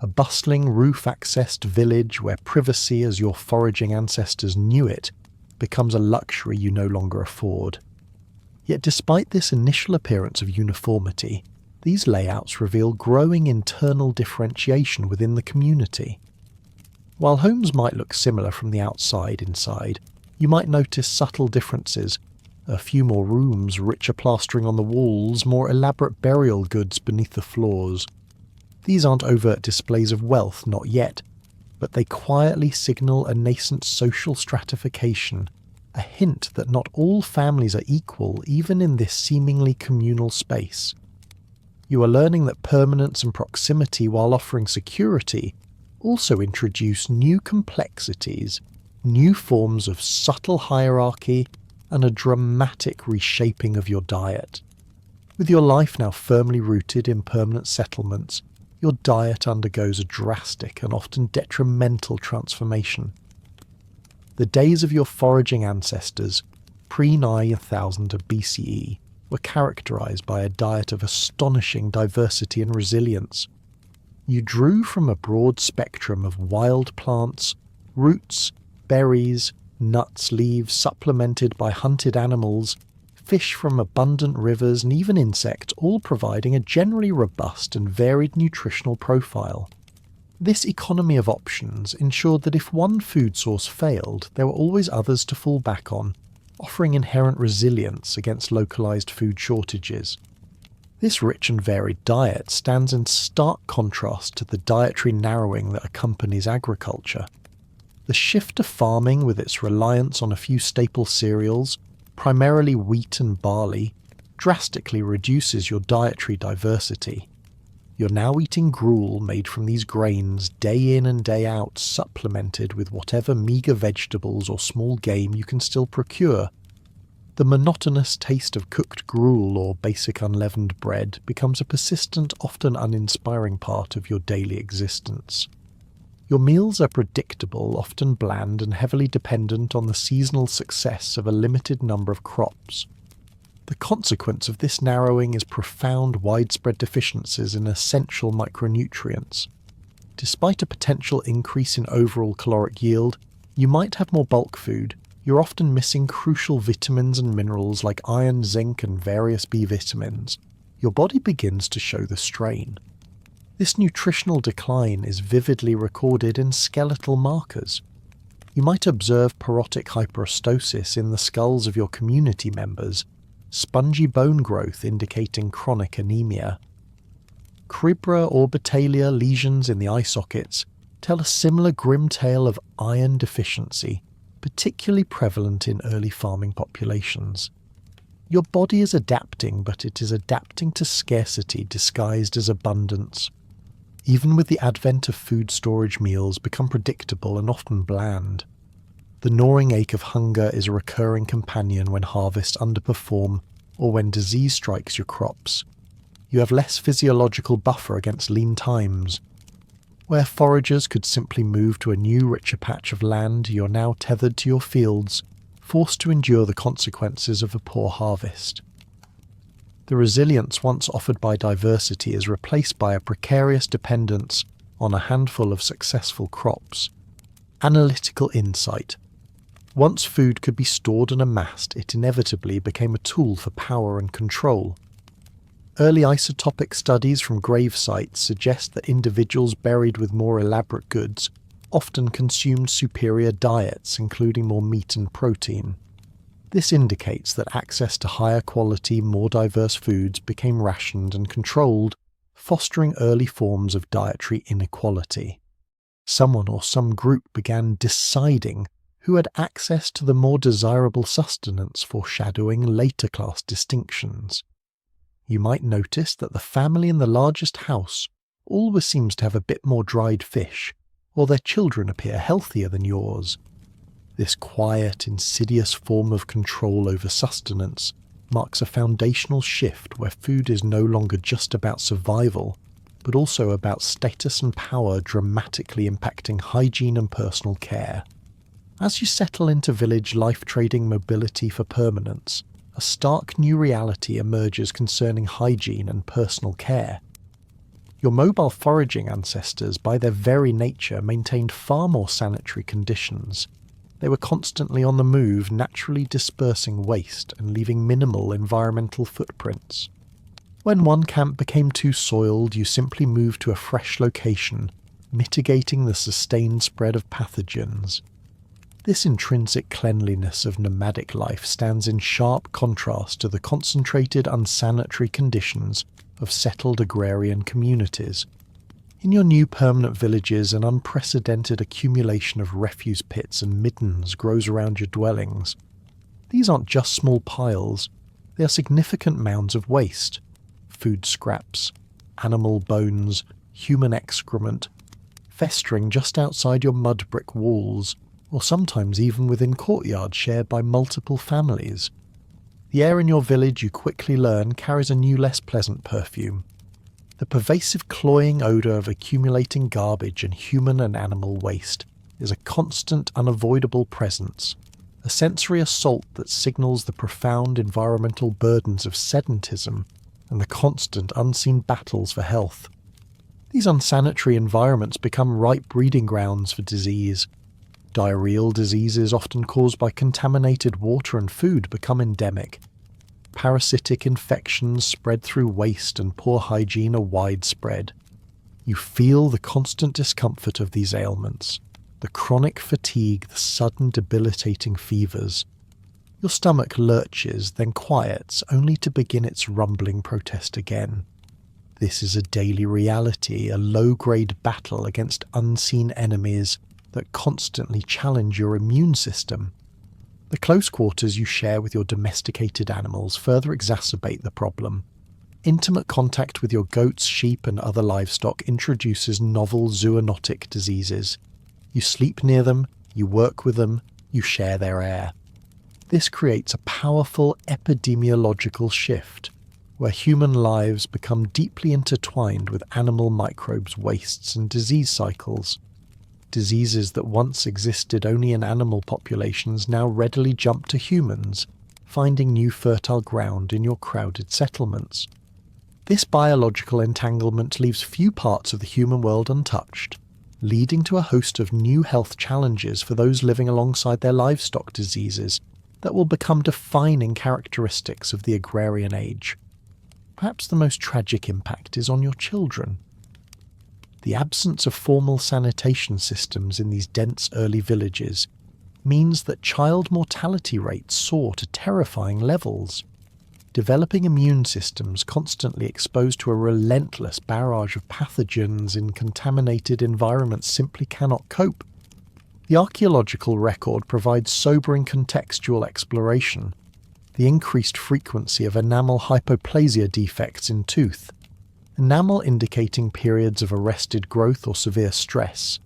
A bustling, roof-accessed village where privacy, as your foraging ancestors knew it, becomes a luxury you no longer afford. Yet despite this initial appearance of uniformity, these layouts reveal growing internal differentiation within the community. While homes might look similar from the outside inside, you might notice subtle differences. A few more rooms, richer plastering on the walls, more elaborate burial goods beneath the floors. These aren't overt displays of wealth, not yet, but they quietly signal a nascent social stratification, a hint that not all families are equal even in this seemingly communal space. You are learning that permanence and proximity, while offering security, also introduce new complexities, new forms of subtle hierarchy, and a dramatic reshaping of your diet. With your life now firmly rooted in permanent settlements, your diet undergoes a drastic and often detrimental transformation. The days of your foraging ancestors, pre-9000 BCE, were characterized by a diet of astonishing diversity and resilience. You drew from a broad spectrum of wild plants, roots, berries, nuts, leaves, supplemented by hunted animals, fish from abundant rivers, and even insects, all providing a generally robust and varied nutritional profile. This economy of options ensured that if one food source failed, there were always others to fall back on, offering inherent resilience against localized food shortages. This rich and varied diet stands in stark contrast to the dietary narrowing that accompanies agriculture. The shift to farming, with its reliance on a few staple cereals, primarily wheat and barley, drastically reduces your dietary diversity. You're now eating gruel made from these grains day in and day out, supplemented with whatever meagre vegetables or small game you can still procure. The monotonous taste of cooked gruel or basic unleavened bread becomes a persistent, often uninspiring part of your daily existence. Your meals are predictable, often bland, and heavily dependent on the seasonal success of a limited number of crops. The consequence of this narrowing is profound, widespread deficiencies in essential micronutrients. Despite a potential increase in overall caloric yield, you might have more bulk food. You're often missing crucial vitamins and minerals like iron, zinc, and various B vitamins. Your body begins to show the strain. This nutritional decline is vividly recorded in skeletal markers. You might observe porotic hyperostosis in the skulls of your community members, spongy bone growth indicating chronic anemia. Cribra orbitalia lesions in the eye sockets tell a similar grim tale of iron deficiency, particularly prevalent in early farming populations. Your body is adapting, but it is adapting to scarcity disguised as abundance. Even with the advent of food storage, meals become predictable and often bland. The gnawing ache of hunger is a recurring companion when harvests underperform or when disease strikes your crops. You have less physiological buffer against lean times. Where foragers could simply move to a new, richer patch of land, you're now tethered to your fields, forced to endure the consequences of a poor harvest. The resilience once offered by diversity is replaced by a precarious dependence on a handful of successful crops. Analytical insight. Once food could be stored and amassed, it inevitably became a tool for power and control. Early isotopic studies from grave sites suggest that individuals buried with more elaborate goods often consumed superior diets, including more meat and protein. This indicates that access to higher quality, more diverse foods became rationed and controlled, fostering early forms of dietary inequality. Someone or some group began deciding who had access to the more desirable sustenance, foreshadowing later class distinctions. You might notice that the family in the largest house always seems to have a bit more dried fish, or their children appear healthier than yours. This quiet, insidious form of control over sustenance marks a foundational shift where food is no longer just about survival, but also about status and power, dramatically impacting hygiene and personal care. As you settle into village life, trading mobility for permanence, a stark new reality emerges concerning hygiene and personal care. Your mobile foraging ancestors, by their very nature, maintained far more sanitary conditions. They were constantly on the move, naturally dispersing waste and leaving minimal environmental footprints. When one camp became too soiled, you simply moved to a fresh location, mitigating the sustained spread of pathogens. This intrinsic cleanliness of nomadic life stands in sharp contrast to the concentrated, unsanitary conditions of settled agrarian communities. In your new permanent villages, an unprecedented accumulation of refuse pits and middens grows around your dwellings. These aren't just small piles, they are significant mounds of waste. Food scraps, animal bones, human excrement, festering just outside your mud brick walls, or sometimes even within courtyards shared by multiple families. The air in your village, you quickly learn, carries a new, less pleasant perfume. The pervasive cloying odour of accumulating garbage and human and animal waste is a constant, unavoidable presence, a sensory assault that signals the profound environmental burdens of sedentism and the constant, unseen battles for health. These unsanitary environments become ripe breeding grounds for disease. Diarrheal diseases, often caused by contaminated water and food, become endemic. Parasitic infections spread through waste and poor hygiene are widespread. You feel the constant discomfort of these ailments, the chronic fatigue, the sudden debilitating fevers. Your stomach lurches, then quiets, only to begin its rumbling protest again. This is a daily reality, a low-grade battle against unseen enemies that constantly challenge your immune system. The close quarters you share with your domesticated animals further exacerbate the problem. Intimate contact with your goats, sheep, and other livestock introduces novel zoonotic diseases. You sleep near them, you work with them, you share their air. This creates a powerful epidemiological shift, where human lives become deeply intertwined with animal microbes, wastes, and disease cycles. Diseases that once existed only in animal populations now readily jump to humans, finding new fertile ground in your crowded settlements. This biological entanglement leaves few parts of the human world untouched, leading to a host of new health challenges for those living alongside their livestock diseases that will become defining characteristics of the agrarian age. Perhaps the most tragic impact is on your children. The absence of formal sanitation systems in these dense early villages means that child mortality rates soar to terrifying levels. Developing immune systems constantly exposed to a relentless barrage of pathogens in contaminated environments simply cannot cope. The archaeological record provides sobering contextual exploration. The increased frequency of enamel hypoplasia defects in tooth, enamel indicating periods of arrested growth or severe stress,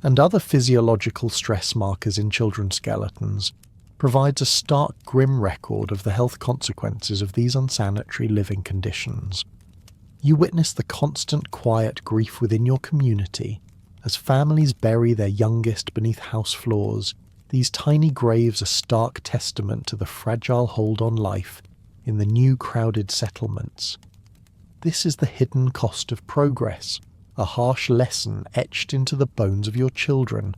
and other physiological stress markers in children's skeletons, provides a stark, grim record of the health consequences of these unsanitary living conditions. You witness the constant quiet grief within your community as families bury their youngest beneath house floors. These tiny graves are stark testament to the fragile hold on life in the new crowded settlements. This is the hidden cost of progress, a harsh lesson etched into the bones of your children,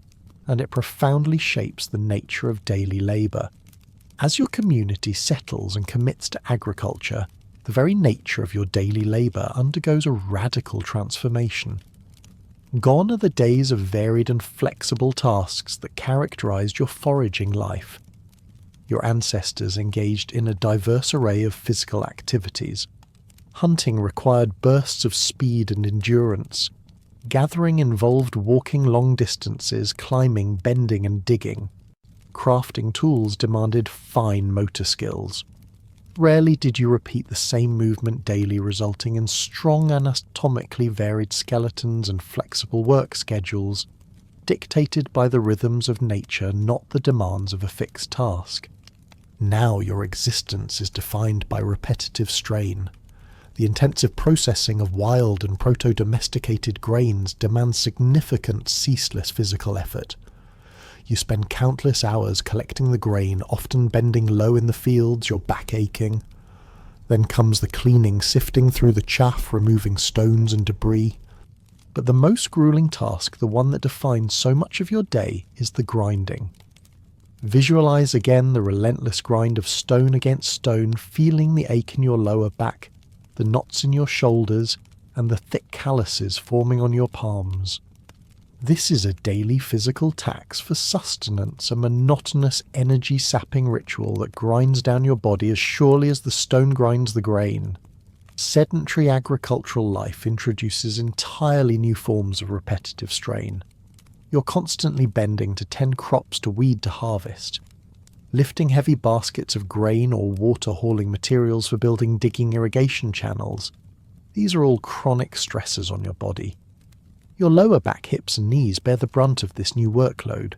and it profoundly shapes the nature of daily labour. As your community settles and commits to agriculture, the very nature of your daily labour undergoes a radical transformation. Gone are the days of varied and flexible tasks that characterised your foraging life. Your ancestors engaged in a diverse array of physical activities. Hunting required bursts of speed and endurance. Gathering involved walking long distances, climbing, bending and digging. Crafting tools demanded fine motor skills. Rarely did you repeat the same movement daily, resulting in strong anatomically varied skeletons and flexible work schedules, dictated by the rhythms of nature, not the demands of a fixed task. Now your existence is defined by repetitive strain. The intensive processing of wild and proto-domesticated grains demands significant, ceaseless physical effort. You spend countless hours collecting the grain, often bending low in the fields, your back aching. Then comes the cleaning, sifting through the chaff, removing stones and debris. But the most grueling task, the one that defines so much of your day, is the grinding. Visualize again the relentless grind of stone against stone, feeling the ache in your lower back, the knots in your shoulders, and the thick calluses forming on your palms. This is a daily physical tax for sustenance, a monotonous, energy-sapping ritual that grinds down your body as surely as the stone grinds the grain. Sedentary agricultural life introduces entirely new forms of repetitive strain. You're constantly bending to tend crops to weed to harvest, lifting heavy baskets of grain or water-hauling materials for building digging irrigation channels. These are all chronic stressors on your body. Your lower back, hips and knees bear the brunt of this new workload.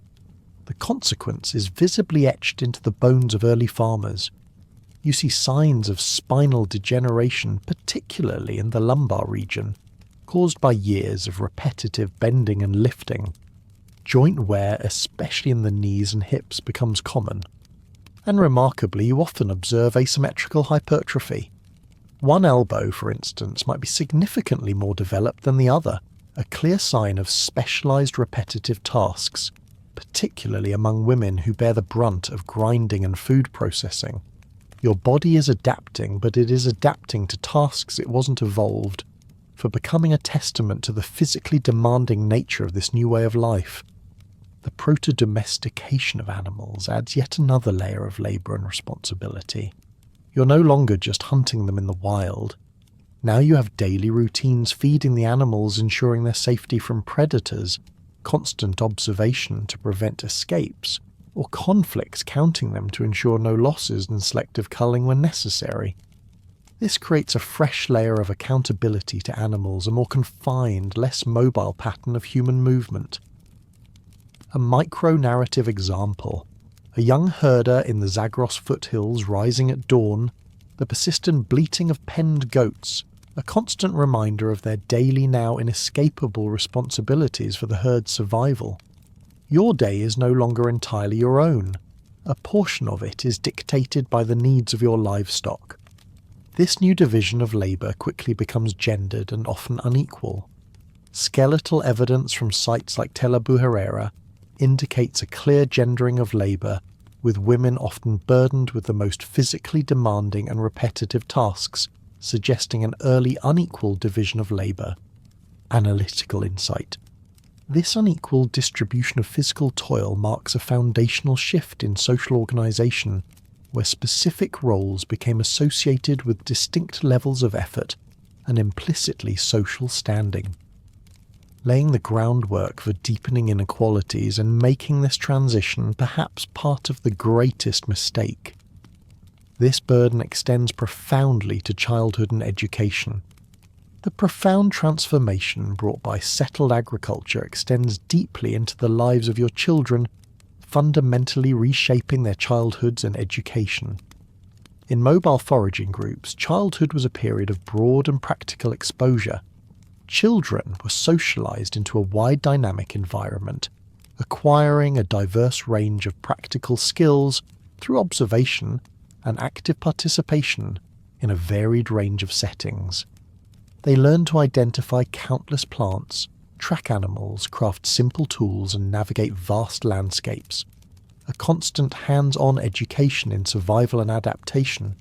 The consequence is visibly etched into the bones of early farmers. You see signs of spinal degeneration, particularly in the lumbar region, caused by years of repetitive bending and lifting. Joint wear, especially in the knees and hips, becomes common. And remarkably, you often observe asymmetrical hypertrophy. One elbow, for instance, might be significantly more developed than the other, a clear sign of specialised repetitive tasks, particularly among women who bear the brunt of grinding and food processing. Your body is adapting, but it is adapting to tasks it wasn't evolved for becoming a testament to the physically demanding nature of this new way of life. The proto-domestication of animals adds yet another layer of labour and responsibility. You're no longer just hunting them in the wild. Now you have daily routines feeding the animals, ensuring their safety from predators, constant observation to prevent escapes, or conflicts, counting them to ensure no losses and selective culling when necessary. This creates a fresh layer of accountability to animals, a more confined, less mobile pattern of human movement. A micro-narrative example: a young herder in the Zagros foothills rising at dawn, the persistent bleating of penned goats, a constant reminder of their daily, now inescapable responsibilities for the herd's survival. Your day is no longer entirely your own. A portion of it is dictated by the needs of your livestock. This new division of labour quickly becomes gendered and often unequal. Skeletal evidence from sites like Tel Abu-Herrera indicates a clear gendering of labour, with women often burdened with the most physically demanding and repetitive tasks, suggesting an early unequal division of labour. Analytical insight. This unequal distribution of physical toil marks a foundational shift in social organisation, where specific roles became associated with distinct levels of effort and implicitly social standing, laying the groundwork for deepening inequalities and making this transition perhaps part of the greatest mistake. This burden extends profoundly to childhood and education. The profound transformation brought by settled agriculture extends deeply into the lives of your children, fundamentally reshaping their childhoods and education. In mobile foraging groups, childhood was a period of broad and practical exposure. Children were socialised into a wide dynamic environment, acquiring a diverse range of practical skills through observation and active participation in a varied range of settings. They learned to identify countless plants, track animals, craft simple tools, and navigate vast landscapes. A constant hands-on education in survival and adaptation.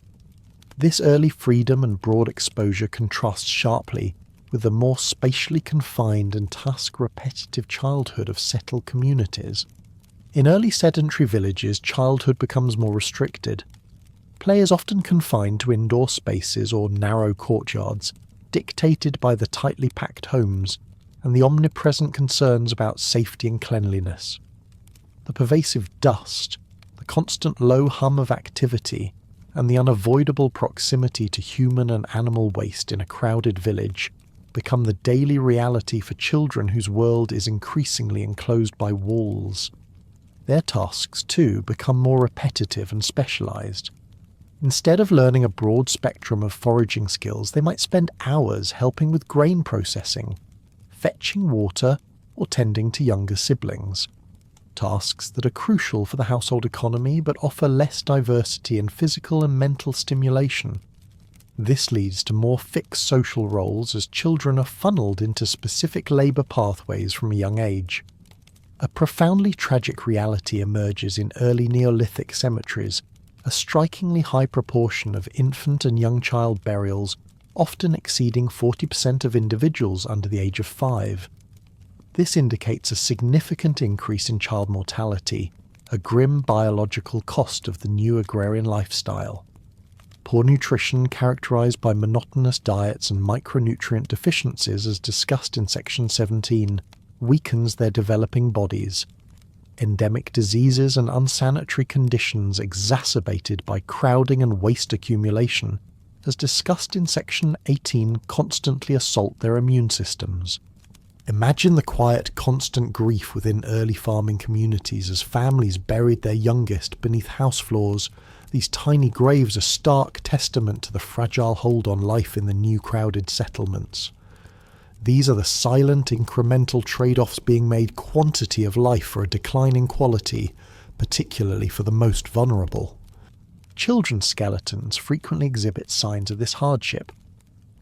This early freedom and broad exposure contrasts sharply with the more spatially confined and task-repetitive childhood of settled communities. In early sedentary villages, childhood becomes more restricted. Play is often confined to indoor spaces or narrow courtyards, dictated by the tightly packed homes and the omnipresent concerns about safety and cleanliness. The pervasive dust, the constant low hum of activity, and the unavoidable proximity to human and animal waste in a crowded village become the daily reality for children whose world is increasingly enclosed by walls. Their tasks, too, become more repetitive and specialised. Instead of learning a broad spectrum of foraging skills, they might spend hours helping with grain processing, fetching water, or tending to younger siblings. Tasks that are crucial for the household economy but offer less diversity in physical and mental stimulation. This leads to more fixed social roles as children are funneled into specific labour pathways from a young age. A profoundly tragic reality emerges in early Neolithic cemeteries, a strikingly high proportion of infant and young child burials, often exceeding 40% of individuals under the age of 5. This indicates a significant increase in child mortality, a grim biological cost of the new agrarian lifestyle. Poor nutrition, characterised by monotonous diets and micronutrient deficiencies as discussed in section 17, weakens their developing bodies. Endemic diseases and unsanitary conditions exacerbated by crowding and waste accumulation, as discussed in section 18, constantly assault their immune systems. Imagine the quiet, constant grief within early farming communities as families buried their youngest beneath house floors. These tiny graves are stark testament to the fragile hold on life in the new crowded settlements. These are the silent, incremental trade-offs being made: quantity of life for a decline in quality, particularly for the most vulnerable. Children's skeletons frequently exhibit signs of this hardship.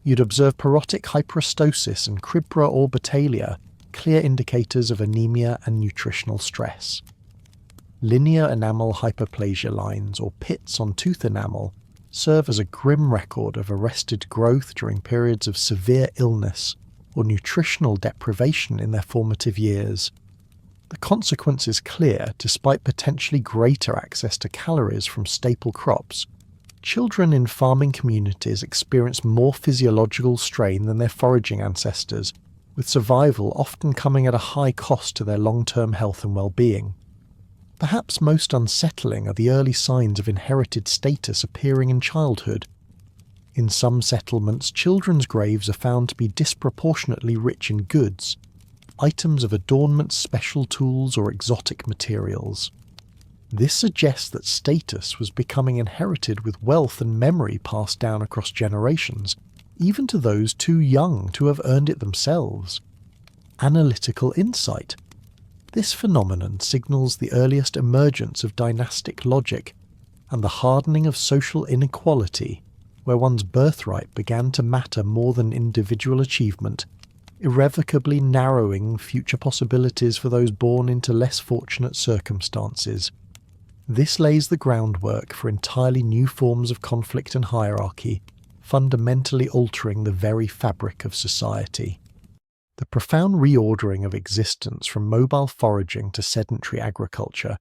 You'd observe porotic hyperostosis and cribra orbitalia, clear indicators of anemia and nutritional stress. Linear enamel hyperplasia lines, or pits on tooth enamel, serve as a grim record of arrested growth during periods of severe illness or nutritional deprivation in their formative years. The consequence is clear. Despite potentially greater access to calories from staple crops, children in farming communities experience more physiological strain than their foraging ancestors, with survival often coming at a high cost to their long-term health and well-being. Perhaps most unsettling are the early signs of inherited status appearing in childhood. In some settlements, children's graves are found to be disproportionately rich in goods, items of adornment, special tools, or exotic materials. This suggests that status was becoming inherited with wealth and memory passed down across generations, even to those too young to have earned it themselves. Analytical insight. This phenomenon signals the earliest emergence of dynastic logic and the hardening of social inequality, where one's birthright began to matter more than individual achievement, irrevocably narrowing future possibilities for those born into less fortunate circumstances. This lays the groundwork for entirely new forms of conflict and hierarchy, fundamentally altering the very fabric of society. The profound reordering of existence from mobile foraging to sedentary agriculture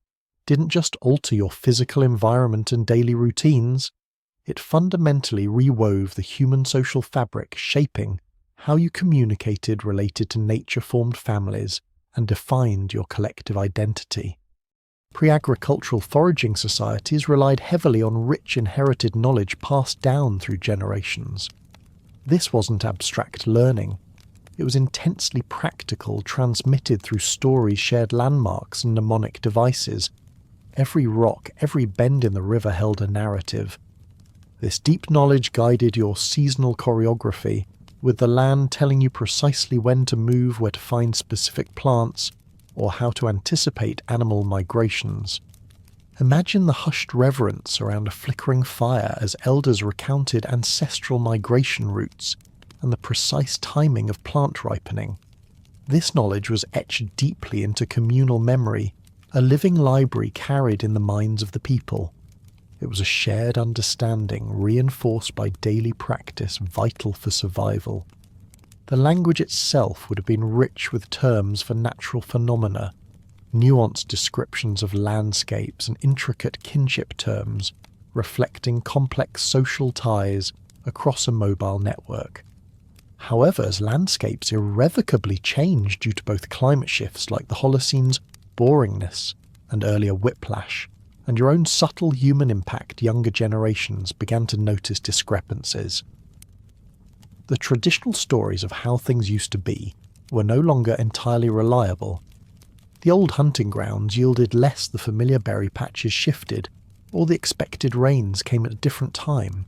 didn't just alter your physical environment and daily routines, it fundamentally rewove the human social fabric, shaping how you communicated related to nature-formed families and defined your collective identity. Pre-agricultural foraging societies relied heavily on rich inherited knowledge passed down through generations. This wasn't abstract learning. It was intensely practical, transmitted through stories, shared landmarks, and mnemonic devices. Every rock, every bend in the river held a narrative. This deep knowledge guided your seasonal choreography, with the land telling you precisely when to move, where to find specific plants, or how to anticipate animal migrations. Imagine the hushed reverence around a flickering fire as elders recounted ancestral migration routes and the precise timing of plant ripening. This knowledge was etched deeply into communal memory, a living library carried in the minds of the people. It was a shared understanding reinforced by daily practice vital for survival. The language itself would have been rich with terms for natural phenomena, nuanced descriptions of landscapes and intricate kinship terms, reflecting complex social ties across a mobile network. However, as landscapes irrevocably changed due to both climate shifts like the Holocene's boringness and earlier whiplash, and your own subtle human impact, younger generations began to notice discrepancies. The traditional stories of how things used to be were no longer entirely reliable. The old hunting grounds yielded less, the familiar berry patches shifted, or the expected rains came at a different time.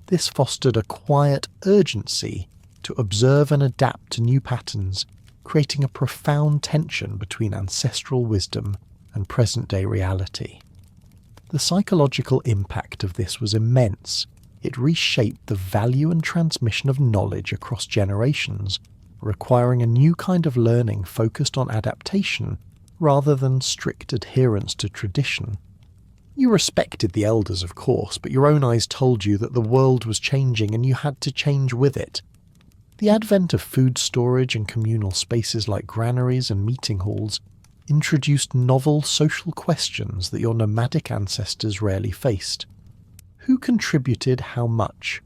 This fostered a quiet urgency to observe and adapt to new patterns, creating a profound tension between ancestral wisdom and present-day reality. The psychological impact of this was immense. It reshaped the value and transmission of knowledge across generations, requiring a new kind of learning focused on adaptation rather than strict adherence to tradition. You respected the elders, of course, but your own eyes told you that the world was changing and you had to change with it. The advent of food storage and communal spaces like granaries and meeting halls introduced novel social questions that your nomadic ancestors rarely faced. Who contributed how much?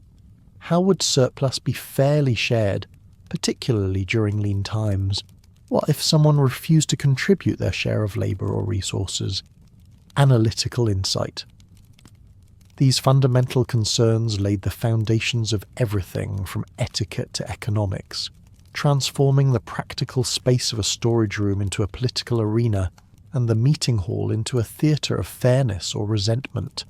How would surplus be fairly shared, particularly during lean times? What if someone refused to contribute their share of labour or resources? Analytical insight. These fundamental concerns laid the foundations of everything from etiquette to economics, transforming the practical space of a storage room into a political arena and the meeting hall into a theatre of fairness or resentment.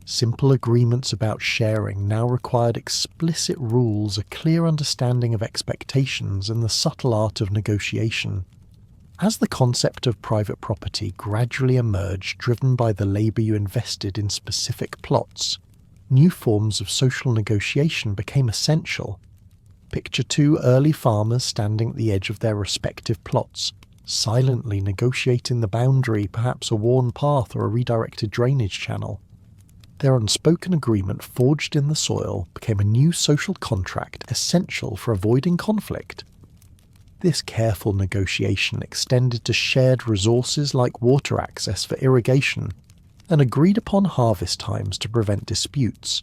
Simple agreements about sharing now required explicit rules, a clear understanding of expectations, and the subtle art of negotiation. As the concept of private property gradually emerged, driven by the labour you invested in specific plots, new forms of social negotiation became essential. Picture two early farmers standing at the edge of their respective plots, silently negotiating the boundary, perhaps a worn path or a redirected drainage channel. Their unspoken agreement forged in the soil became a new social contract essential for avoiding conflict. This careful negotiation extended to shared resources like water access for irrigation and agreed upon harvest times to prevent disputes.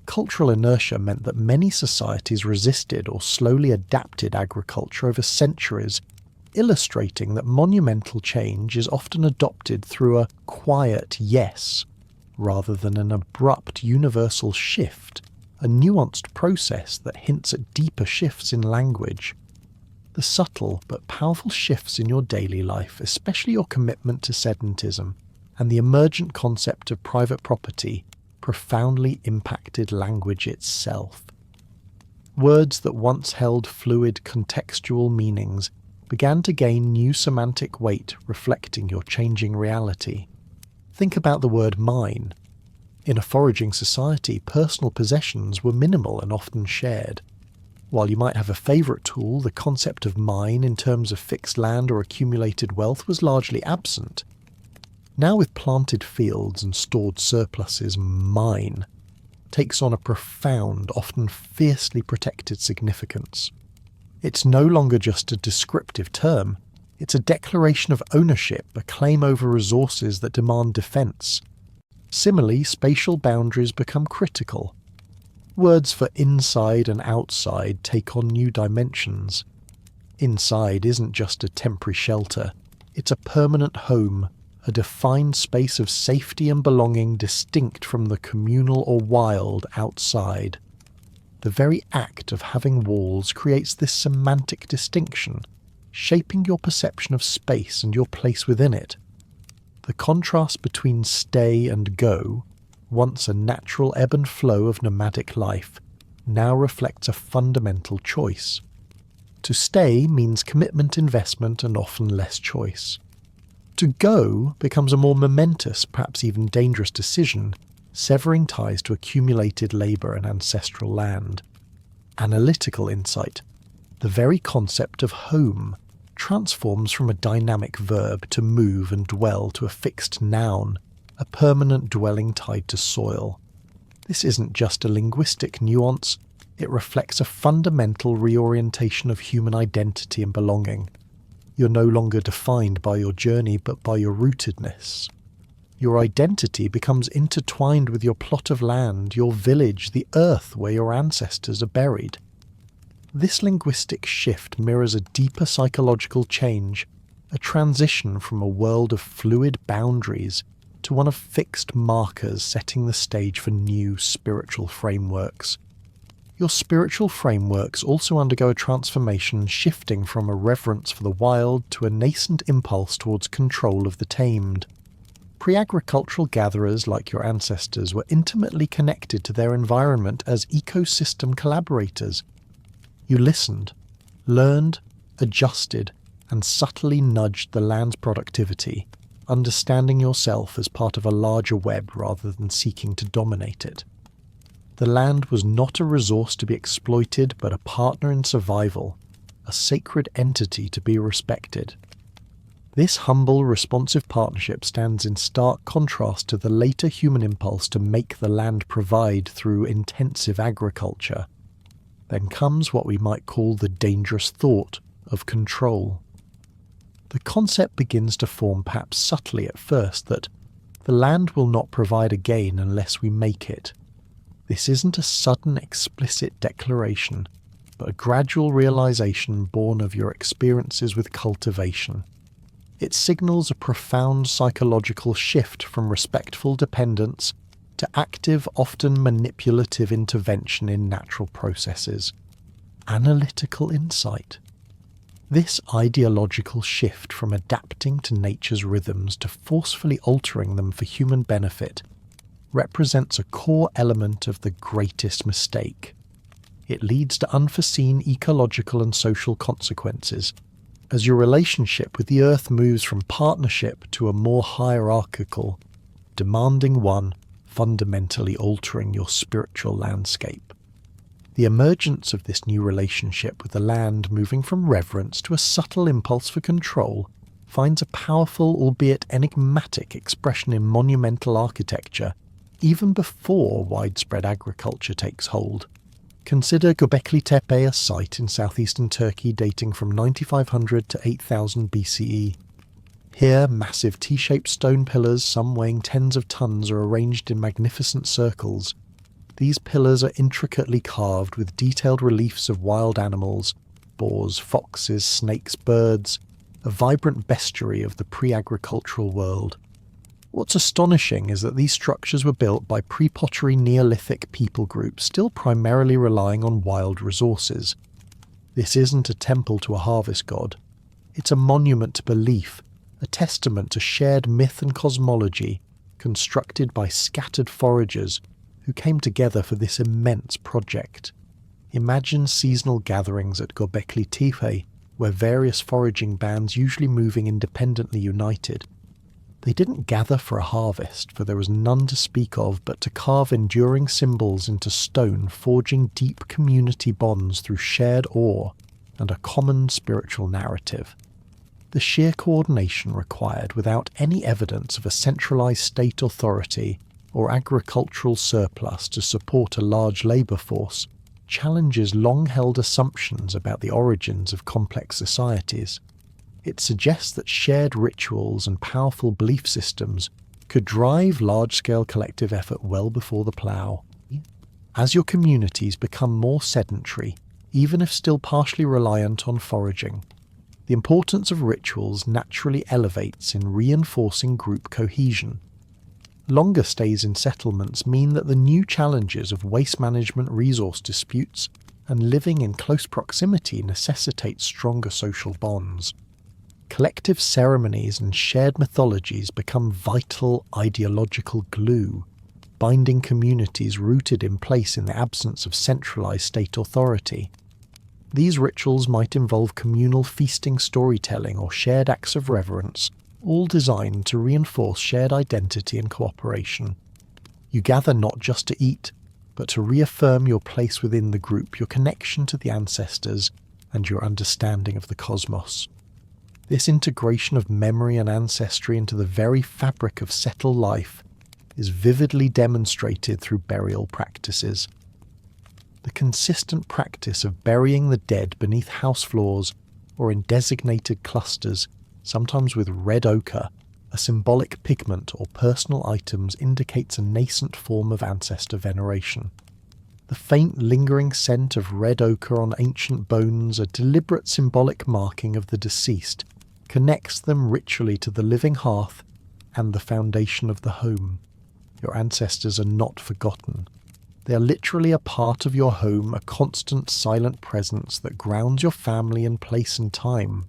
Cultural inertia meant that many societies resisted or slowly adapted agriculture over centuries, illustrating that monumental change is often adopted through a quiet yes, rather than an abrupt universal shift, a nuanced process that hints at deeper shifts in language. The subtle but powerful shifts in your daily life, especially your commitment to sedentism and the emergent concept of private property, profoundly impacted language itself. Words that once held fluid contextual meanings began to gain new semantic weight, reflecting your changing reality. Think about the word mine. In a foraging society, personal possessions were minimal and often shared. While you might have a favourite tool, the concept of mine in terms of fixed land or accumulated wealth was largely absent. Now, with planted fields and stored surpluses, mine takes on a profound, often fiercely protected significance. It's no longer just a descriptive term, it's a declaration of ownership, a claim over resources that demand defence. Similarly, spatial boundaries become critical. Words for inside and outside take on new dimensions. Inside isn't just a temporary shelter, it's a permanent home, a defined space of safety and belonging distinct from the communal or wild outside. The very act of having walls creates this semantic distinction, shaping your perception of space and your place within it. The contrast between stay and go, once a natural ebb and flow of nomadic life, now reflects a fundamental choice. To stay means commitment, investment, and often less choice. To go becomes a more momentous, perhaps even dangerous decision, severing ties to accumulated labour and ancestral land. Analytical insight. The very concept of home transforms from a dynamic verb to move and dwell to a fixed noun, a permanent dwelling tied to soil. This isn't just a linguistic nuance, it reflects a fundamental reorientation of human identity and belonging. You're no longer defined by your journey but by your rootedness. Your identity becomes intertwined with your plot of land, your village, the earth where your ancestors are buried. This linguistic shift mirrors a deeper psychological change, a transition from a world of fluid boundaries to one of fixed markers, setting the stage for new spiritual frameworks. Your spiritual frameworks also undergo a transformation, shifting from a reverence for the wild to a nascent impulse towards control of the tamed. Pre-agricultural gatherers like your ancestors were intimately connected to their environment as ecosystem collaborators. You listened, learned, adjusted, and subtly nudged the land's productivity, understanding yourself as part of a larger web rather than seeking to dominate it. The land was not a resource to be exploited, but a partner in survival, a sacred entity to be respected. This humble, responsive partnership stands in stark contrast to the later human impulse to make the land provide through intensive agriculture. Then comes what we might call the dangerous thought of control. The concept begins to form, perhaps subtly at first, that the land will not provide a gain unless we make it. This isn't a sudden, explicit declaration, but a gradual realization born of your experiences with cultivation. It signals a profound psychological shift from respectful dependence to active, often manipulative intervention in natural processes. Analytical insight. This ideological shift from adapting to nature's rhythms to forcefully altering them for human benefit represents a core element of the greatest mistake. It leads to unforeseen ecological and social consequences, as your relationship with the earth moves from partnership to a more hierarchical, demanding one, fundamentally altering your spiritual landscape. The emergence of this new relationship with the land, moving from reverence to a subtle impulse for control, finds a powerful, albeit enigmatic, expression in monumental architecture, even before widespread agriculture takes hold. Consider Göbekli Tepe, a site in southeastern Turkey dating from 9500 to 8000 BCE. Here, massive T-shaped stone pillars, some weighing tens of tons, are arranged in magnificent circles. These pillars are intricately carved with detailed reliefs of wild animals, boars, foxes, snakes, birds, a vibrant bestiary of the pre-agricultural world. What's astonishing is that these structures were built by pre-pottery Neolithic people groups still primarily relying on wild resources. This isn't a temple to a harvest god. It's a monument to belief, a testament to shared myth and cosmology constructed by scattered foragers who came together for this immense project. Imagine seasonal gatherings at Göbekli Tepe, where various foraging bands usually moving independently united. They didn't gather for a harvest, for there was none to speak of, but to carve enduring symbols into stone, forging deep community bonds through shared awe and a common spiritual narrative. The sheer coordination required without any evidence of a centralized state authority or agricultural surplus to support a large labor force challenges long-held assumptions about the origins of complex societies. It suggests that shared rituals and powerful belief systems could drive large-scale collective effort well before the plough. As your communities become more sedentary, even if still partially reliant on foraging, the importance of rituals naturally elevates in reinforcing group cohesion. Longer stays in settlements mean that the new challenges of waste management, resource disputes, and living in close proximity necessitate stronger social bonds. Collective ceremonies and shared mythologies become vital ideological glue, binding communities rooted in place in the absence of centralized state authority. These rituals might involve communal feasting, storytelling, or shared acts of reverence, all designed to reinforce shared identity and cooperation. You gather not just to eat, but to reaffirm your place within the group, your connection to the ancestors, and your understanding of the cosmos. This integration of memory and ancestry into the very fabric of settled life is vividly demonstrated through burial practices. The consistent practice of burying the dead beneath house floors or in designated clusters, sometimes with red ochre, a symbolic pigment or personal items, indicates a nascent form of ancestor veneration. The faint lingering scent of red ochre on ancient bones, a deliberate symbolic marking of the deceased, connects them ritually to the living hearth and the foundation of the home. Your ancestors are not forgotten. They are literally a part of your home, a constant silent presence that grounds your family in place and time.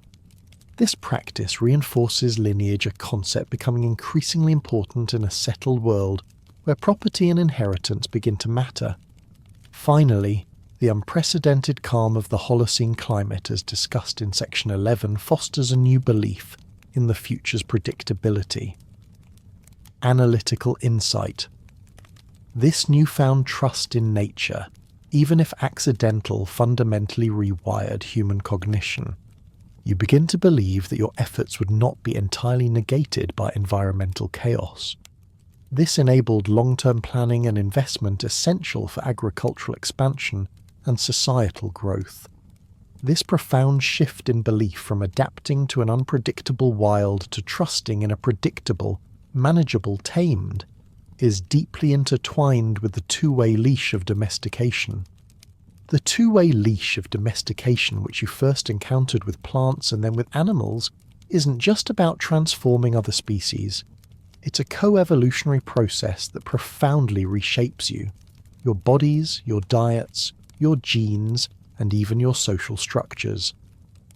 This practice reinforces lineage, a concept becoming increasingly important in a settled world where property and inheritance begin to matter. Finally, the unprecedented calm of the Holocene climate, as discussed in Section 11, fosters a new belief in the future's predictability. Analytical insight. This newfound trust in nature, even if accidental, fundamentally rewired human cognition. You begin to believe that your efforts would not be entirely negated by environmental chaos. This enabled long-term planning and investment essential for agricultural expansion and societal growth. This profound shift in belief from adapting to an unpredictable wild to trusting in a predictable, manageable tamed is deeply intertwined with the two-way leash of domestication. The two-way leash of domestication, which you first encountered with plants and then with animals, isn't just about transforming other species. It's a co-evolutionary process that profoundly reshapes you, your bodies, your diets, your genes, and even your social structures.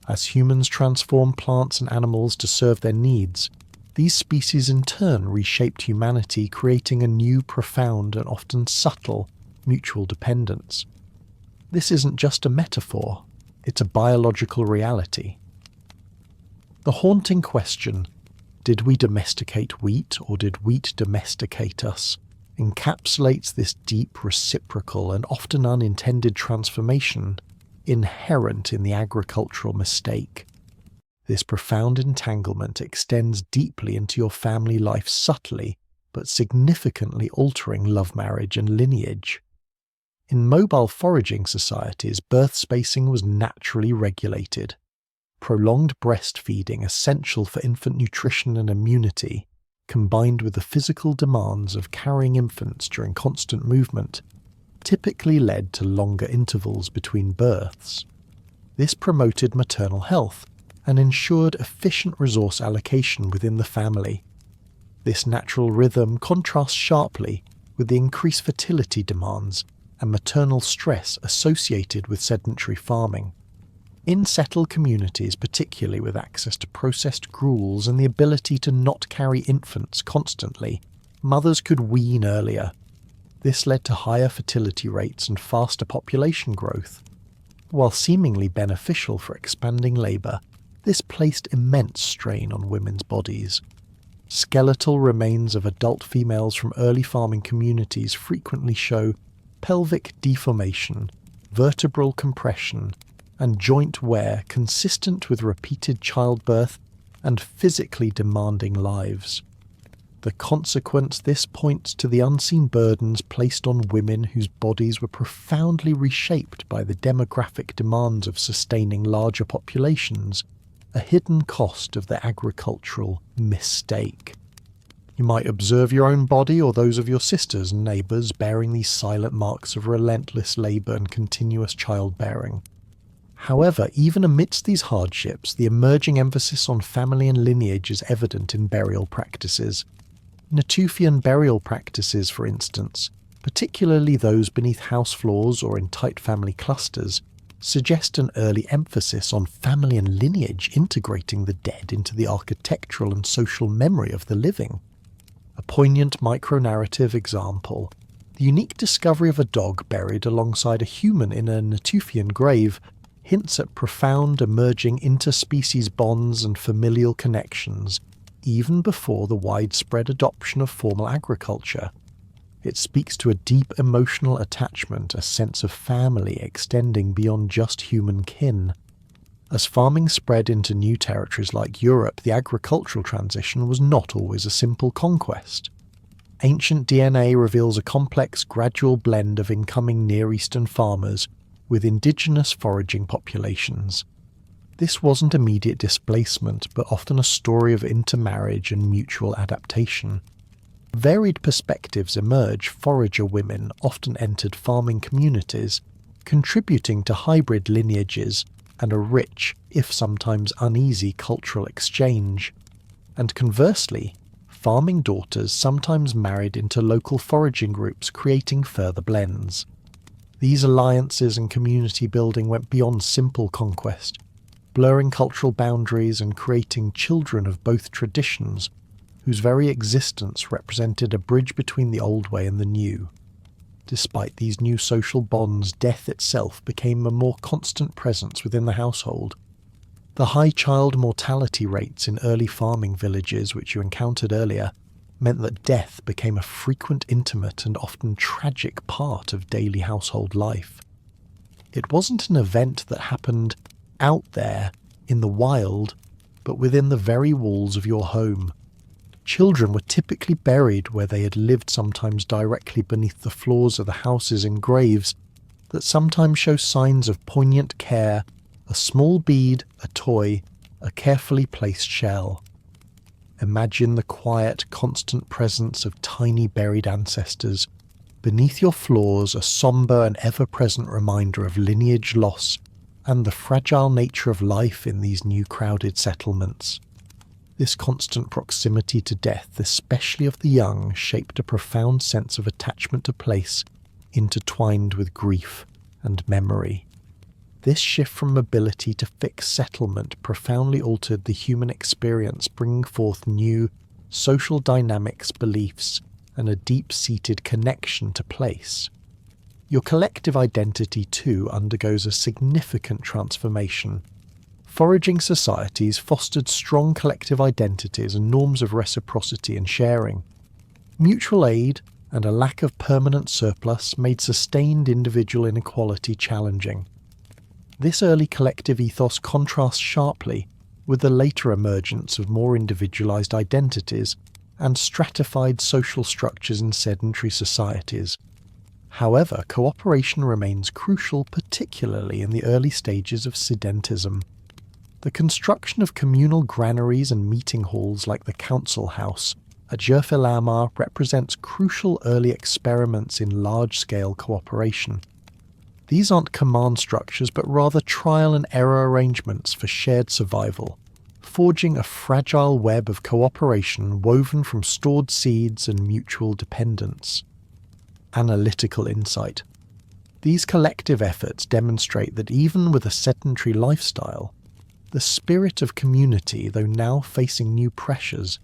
As humans transform plants and animals to serve their needs, these species in turn reshaped humanity, creating a new, profound, and often subtle mutual dependence. This isn't just a metaphor, it's a biological reality. The haunting question, did we domesticate wheat or did wheat domesticate us, encapsulates this deep, reciprocal, and often unintended transformation inherent in the agricultural mistake. This profound entanglement extends deeply into your family life subtly but significantly altering love marriage and lineage. In mobile foraging societies, birth spacing was naturally regulated. Prolonged breastfeeding, essential for infant nutrition and immunity, combined with the physical demands of carrying infants during constant movement, typically led to longer intervals between births. This promoted maternal health and ensured efficient resource allocation within the family. This natural rhythm contrasts sharply with the increased fertility demands and maternal stress associated with sedentary farming. In settled communities, particularly with access to processed gruels and the ability to not carry infants constantly, mothers could wean earlier. This led to higher fertility rates and faster population growth. While seemingly beneficial for expanding labour, this placed immense strain on women's bodies. Skeletal remains of adult females from early farming communities frequently show pelvic deformation, vertebral compression, and joint wear consistent with repeated childbirth and physically demanding lives. The consequence this points to the unseen burdens placed on women whose bodies were profoundly reshaped by the demographic demands of sustaining larger populations, a hidden cost of the agricultural mistake. You might observe your own body or those of your sisters and neighbours bearing these silent marks of relentless labour and continuous childbearing. However, even amidst these hardships, the emerging emphasis on family and lineage is evident in burial practices. Natufian burial practices, for instance, particularly those beneath house floors or in tight family clusters, suggest an early emphasis on family and lineage integrating the dead into the architectural and social memory of the living. A poignant micro-narrative example, the unique discovery of a dog buried alongside a human in a Natufian grave hints at profound emerging interspecies bonds and familial connections, even before the widespread adoption of formal agriculture. It speaks to a deep emotional attachment, a sense of family extending beyond just human kin. As farming spread into new territories like Europe, the agricultural transition was not always a simple conquest. Ancient DNA reveals a complex, gradual blend of incoming Near Eastern farmers with indigenous foraging populations. This wasn't immediate displacement, but often a story of intermarriage and mutual adaptation. Varied perspectives emerge. Forager women often entered farming communities, contributing to hybrid lineages and a rich, if sometimes uneasy, cultural exchange. And conversely, farming daughters sometimes married into local foraging groups, creating further blends. These alliances and community building went beyond simple conquest, blurring cultural boundaries and creating children of both traditions, whose very existence represented a bridge between the old way and the new. Despite these new social bonds, death itself became a more constant presence within the household. The high child mortality rates in early farming villages, which you encountered earlier, meant that death became a frequent, intimate, and often tragic part of daily household life. It wasn't an event that happened out there, in the wild, but within the very walls of your home. Children were typically buried where they had lived, sometimes directly beneath the floors of the houses in graves that sometimes show signs of poignant care, a small bead, a toy, a carefully placed shell. Imagine the quiet, constant presence of tiny buried ancestors. Beneath your floors, a sombre and ever-present reminder of lineage loss and the fragile nature of life in these new crowded settlements. This constant proximity to death, especially of the young, shaped a profound sense of attachment to place, intertwined with grief and memory. This shift from mobility to fixed settlement profoundly altered the human experience, bringing forth new social dynamics, beliefs, and a deep-seated connection to place. Your collective identity, too, undergoes a significant transformation. Foraging societies fostered strong collective identities and norms of reciprocity and sharing. Mutual aid and a lack of permanent surplus made sustained individual inequality challenging. This early collective ethos contrasts sharply with the later emergence of more individualized identities and stratified social structures in sedentary societies. However, cooperation remains crucial, particularly in the early stages of sedentism. The construction of communal granaries and meeting halls like the council house at Jerfelamar represents crucial early experiments in large-scale cooperation. These aren't command structures, but rather trial and error arrangements for shared survival, forging a fragile web of cooperation woven from stored seeds and mutual dependence. Analytical insight. These collective efforts demonstrate that even with a sedentary lifestyle, the spirit of community, though now facing new pressures,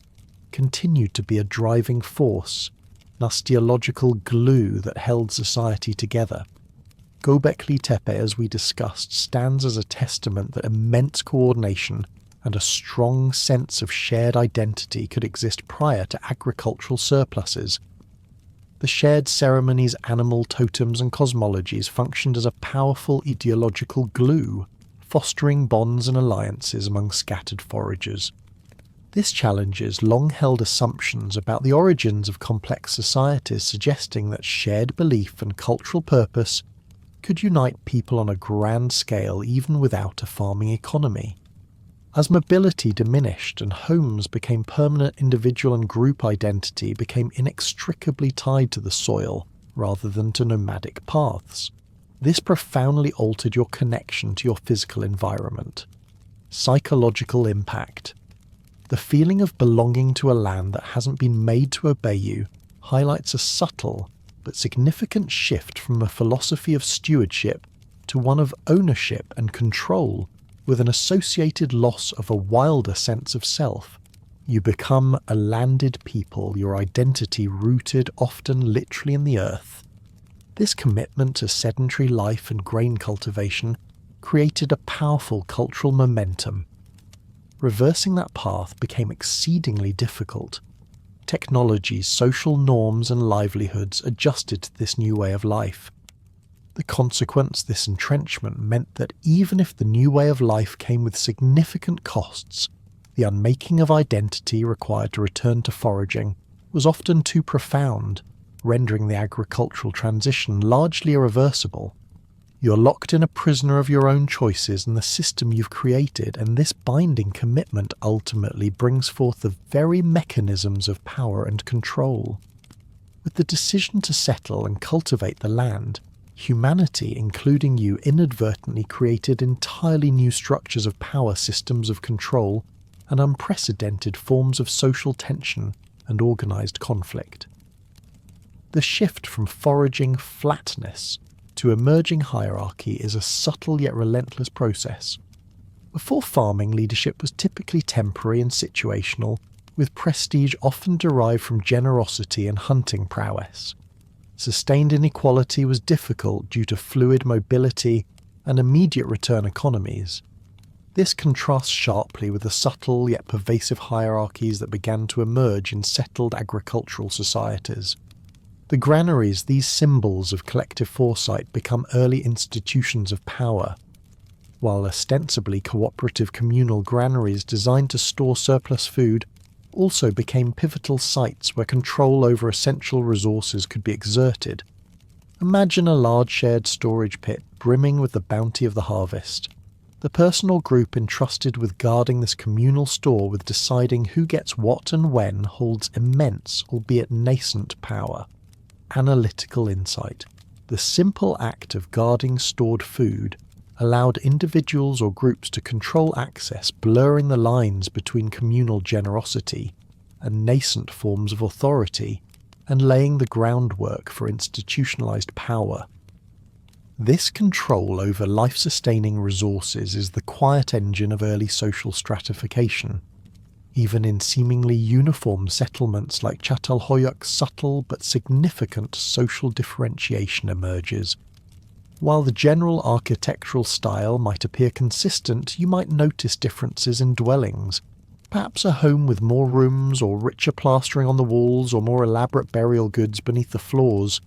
continued to be a driving force, an osteological glue that held society together. Göbekli Tepe, as we discussed, stands as a testament that immense coordination and a strong sense of shared identity could exist prior to agricultural surpluses. The shared ceremonies, animal totems and cosmologies functioned as a powerful ideological glue, fostering bonds and alliances among scattered foragers. This challenges long-held assumptions about the origins of complex societies, suggesting that shared belief and cultural purpose could unite people on a grand scale even without a farming economy. As mobility diminished and homes became permanent, individual and group identity became inextricably tied to the soil rather than to nomadic paths. This profoundly altered your connection to your physical environment. Psychological impact. The feeling of belonging to a land that hasn't been made to obey you highlights a subtle but significant shift from a philosophy of stewardship to one of ownership and control, with an associated loss of a wilder sense of self. You become a landed people, your identity rooted often literally in the earth. This commitment to sedentary life and grain cultivation created a powerful cultural momentum. Reversing that path became exceedingly difficult. Technologies, social norms and livelihoods adjusted to this new way of life. The consequence, this entrenchment, meant that even if the new way of life came with significant costs, the unmaking of identity required to return to foraging was often too profound, rendering the agricultural transition largely irreversible. You're locked in a prisoner of your own choices and the system you've created, and this binding commitment ultimately brings forth the very mechanisms of power and control. With the decision to settle and cultivate the land, humanity, including you, inadvertently created entirely new structures of power, systems of control, and unprecedented forms of social tension and organized conflict. The shift from foraging flatness to emerging hierarchy is a subtle yet relentless process. Before farming, leadership was typically temporary and situational, with prestige often derived from generosity and hunting prowess. Sustained inequality was difficult due to fluid mobility and immediate return economies. This contrasts sharply with the subtle yet pervasive hierarchies that began to emerge in settled agricultural societies. The granaries, these symbols of collective foresight, become early institutions of power, while ostensibly cooperative communal granaries designed to store surplus food also became pivotal sites where control over essential resources could be exerted. Imagine a large shared storage pit brimming with the bounty of the harvest. The person or group entrusted with guarding this communal store, with deciding who gets what and when, holds immense, albeit nascent, power. Analytical insight. The simple act of guarding stored food allowed individuals or groups to control access, blurring the lines between communal generosity and nascent forms of authority, and laying the groundwork for institutionalized power. This control over life-sustaining resources is the quiet engine of early social stratification. Even in seemingly uniform settlements like Çatalhöyük, subtle but significant social differentiation emerges. While the general architectural style might appear consistent, you might notice differences in dwellings. Perhaps a home with more rooms, or richer plastering on the walls, or more elaborate burial goods beneath the floors.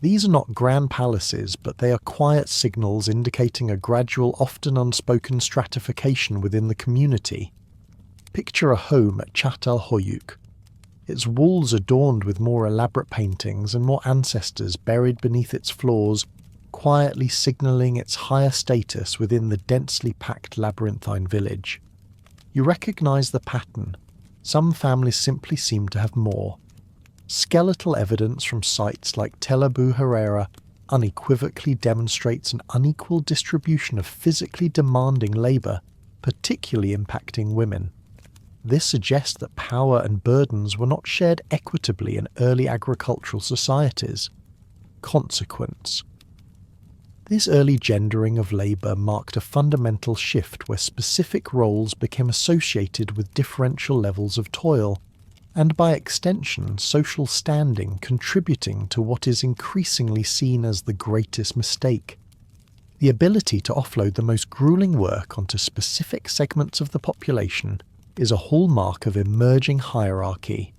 These are not grand palaces, but they are quiet signals indicating a gradual, often unspoken stratification within the community. Picture a home at Çatalhöyük. its walls adorned with more elaborate paintings and more ancestors buried beneath its floors, quietly signalling its higher status within the densely packed labyrinthine village. You recognize the pattern. Some families simply seem to have more. Skeletal evidence from sites like Tel Abu Herrera unequivocally demonstrates an unequal distribution of physically demanding labour, particularly impacting women. This suggests that power and burdens were not shared equitably in early agricultural societies. Consequence. This early gendering of labour marked a fundamental shift where specific roles became associated with differential levels of toil, and by extension social standing, contributing to what is increasingly seen as the greatest mistake. The ability to offload the most grueling work onto specific segments of the population is a hallmark of emerging hierarchy.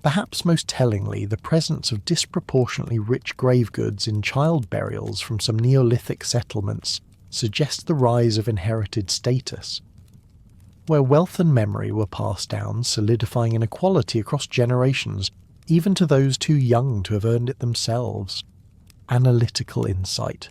Perhaps most tellingly, the presence of disproportionately rich grave goods in child burials from some Neolithic settlements suggests the rise of inherited status. Where wealth and memory were passed down, solidifying inequality across generations, even to those too young to have earned it themselves. Analytical insight.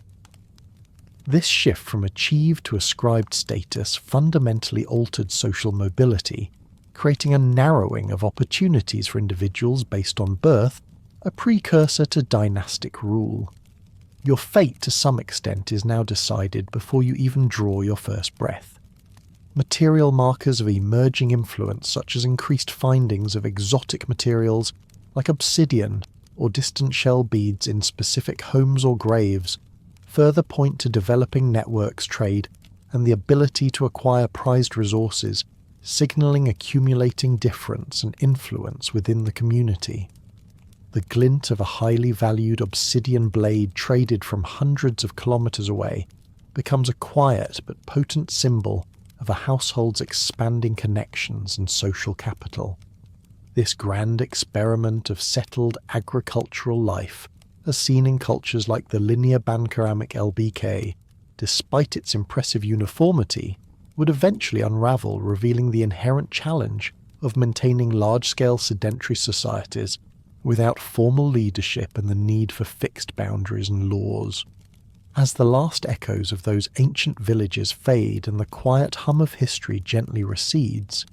This shift from achieved to ascribed status fundamentally altered social mobility, creating a narrowing of opportunities for individuals based on birth, a precursor to dynastic rule. Your fate to some extent is now decided before you even draw your first breath. Material markers of emerging influence, such as increased findings of exotic materials like obsidian or distant shell beads in specific homes or graves, further point to developing networks trade and the ability to acquire prized resources, signalling accumulating difference and influence within the community. The glint of a highly valued obsidian blade traded from hundreds of kilometers away becomes a quiet but potent symbol of a household's expanding connections and social capital. This grand experiment of settled agricultural life, as seen in cultures like the linear banceramic LBK, despite its impressive uniformity, would eventually unravel, revealing the inherent challenge of maintaining large-scale sedentary societies without formal leadership and the need for fixed boundaries and laws. As the last echoes of those ancient villages fade and the quiet hum of history gently recedes,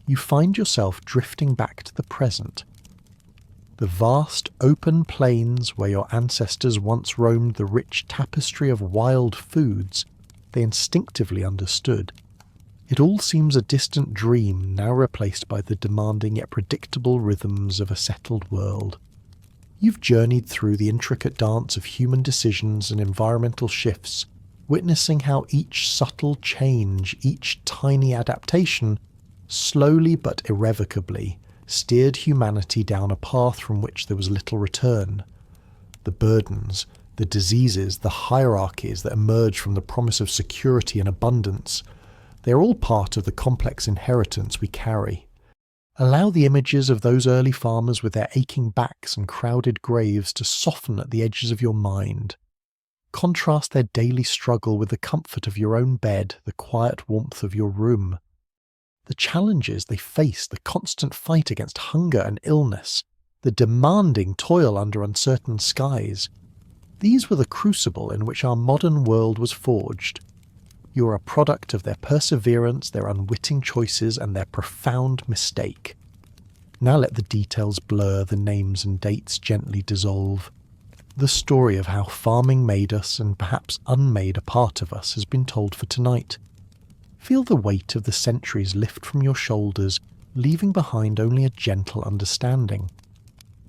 you find yourself drifting back to the present. The vast open plains where your ancestors once roamed the rich tapestry of wild foods they instinctively understood. It all seems a distant dream now replaced by the demanding yet predictable rhythms of a settled world. You've journeyed through the intricate dance of human decisions and environmental shifts, witnessing how each subtle change, each tiny adaptation, slowly but irrevocably, steered humanity down a path from which there was little return. The burdens, the diseases, the hierarchies that emerge from the promise of security and abundance, they are all part of the complex inheritance we carry. Allow the images of those early farmers with their aching backs and crowded graves to soften at the edges of your mind. Contrast their daily struggle with the comfort of your own bed, the quiet warmth of your room. The challenges they face, the constant fight against hunger and illness, the demanding toil under uncertain skies. These were the crucible in which our modern world was forged. You are a product of their perseverance, their unwitting choices, and their profound mistake. Now let the details blur, the names and dates gently dissolve. The story of how farming made us and perhaps unmade a part of us has been told for tonight. Feel the weight of the centuries lift from your shoulders, leaving behind only a gentle understanding.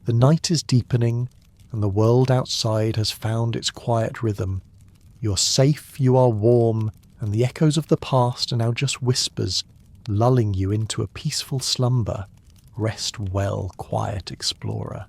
The night is deepening, and the world outside has found its quiet rhythm. You're safe, you are warm, and the echoes of the past are now just whispers, lulling you into a peaceful slumber. Rest well, quiet explorer.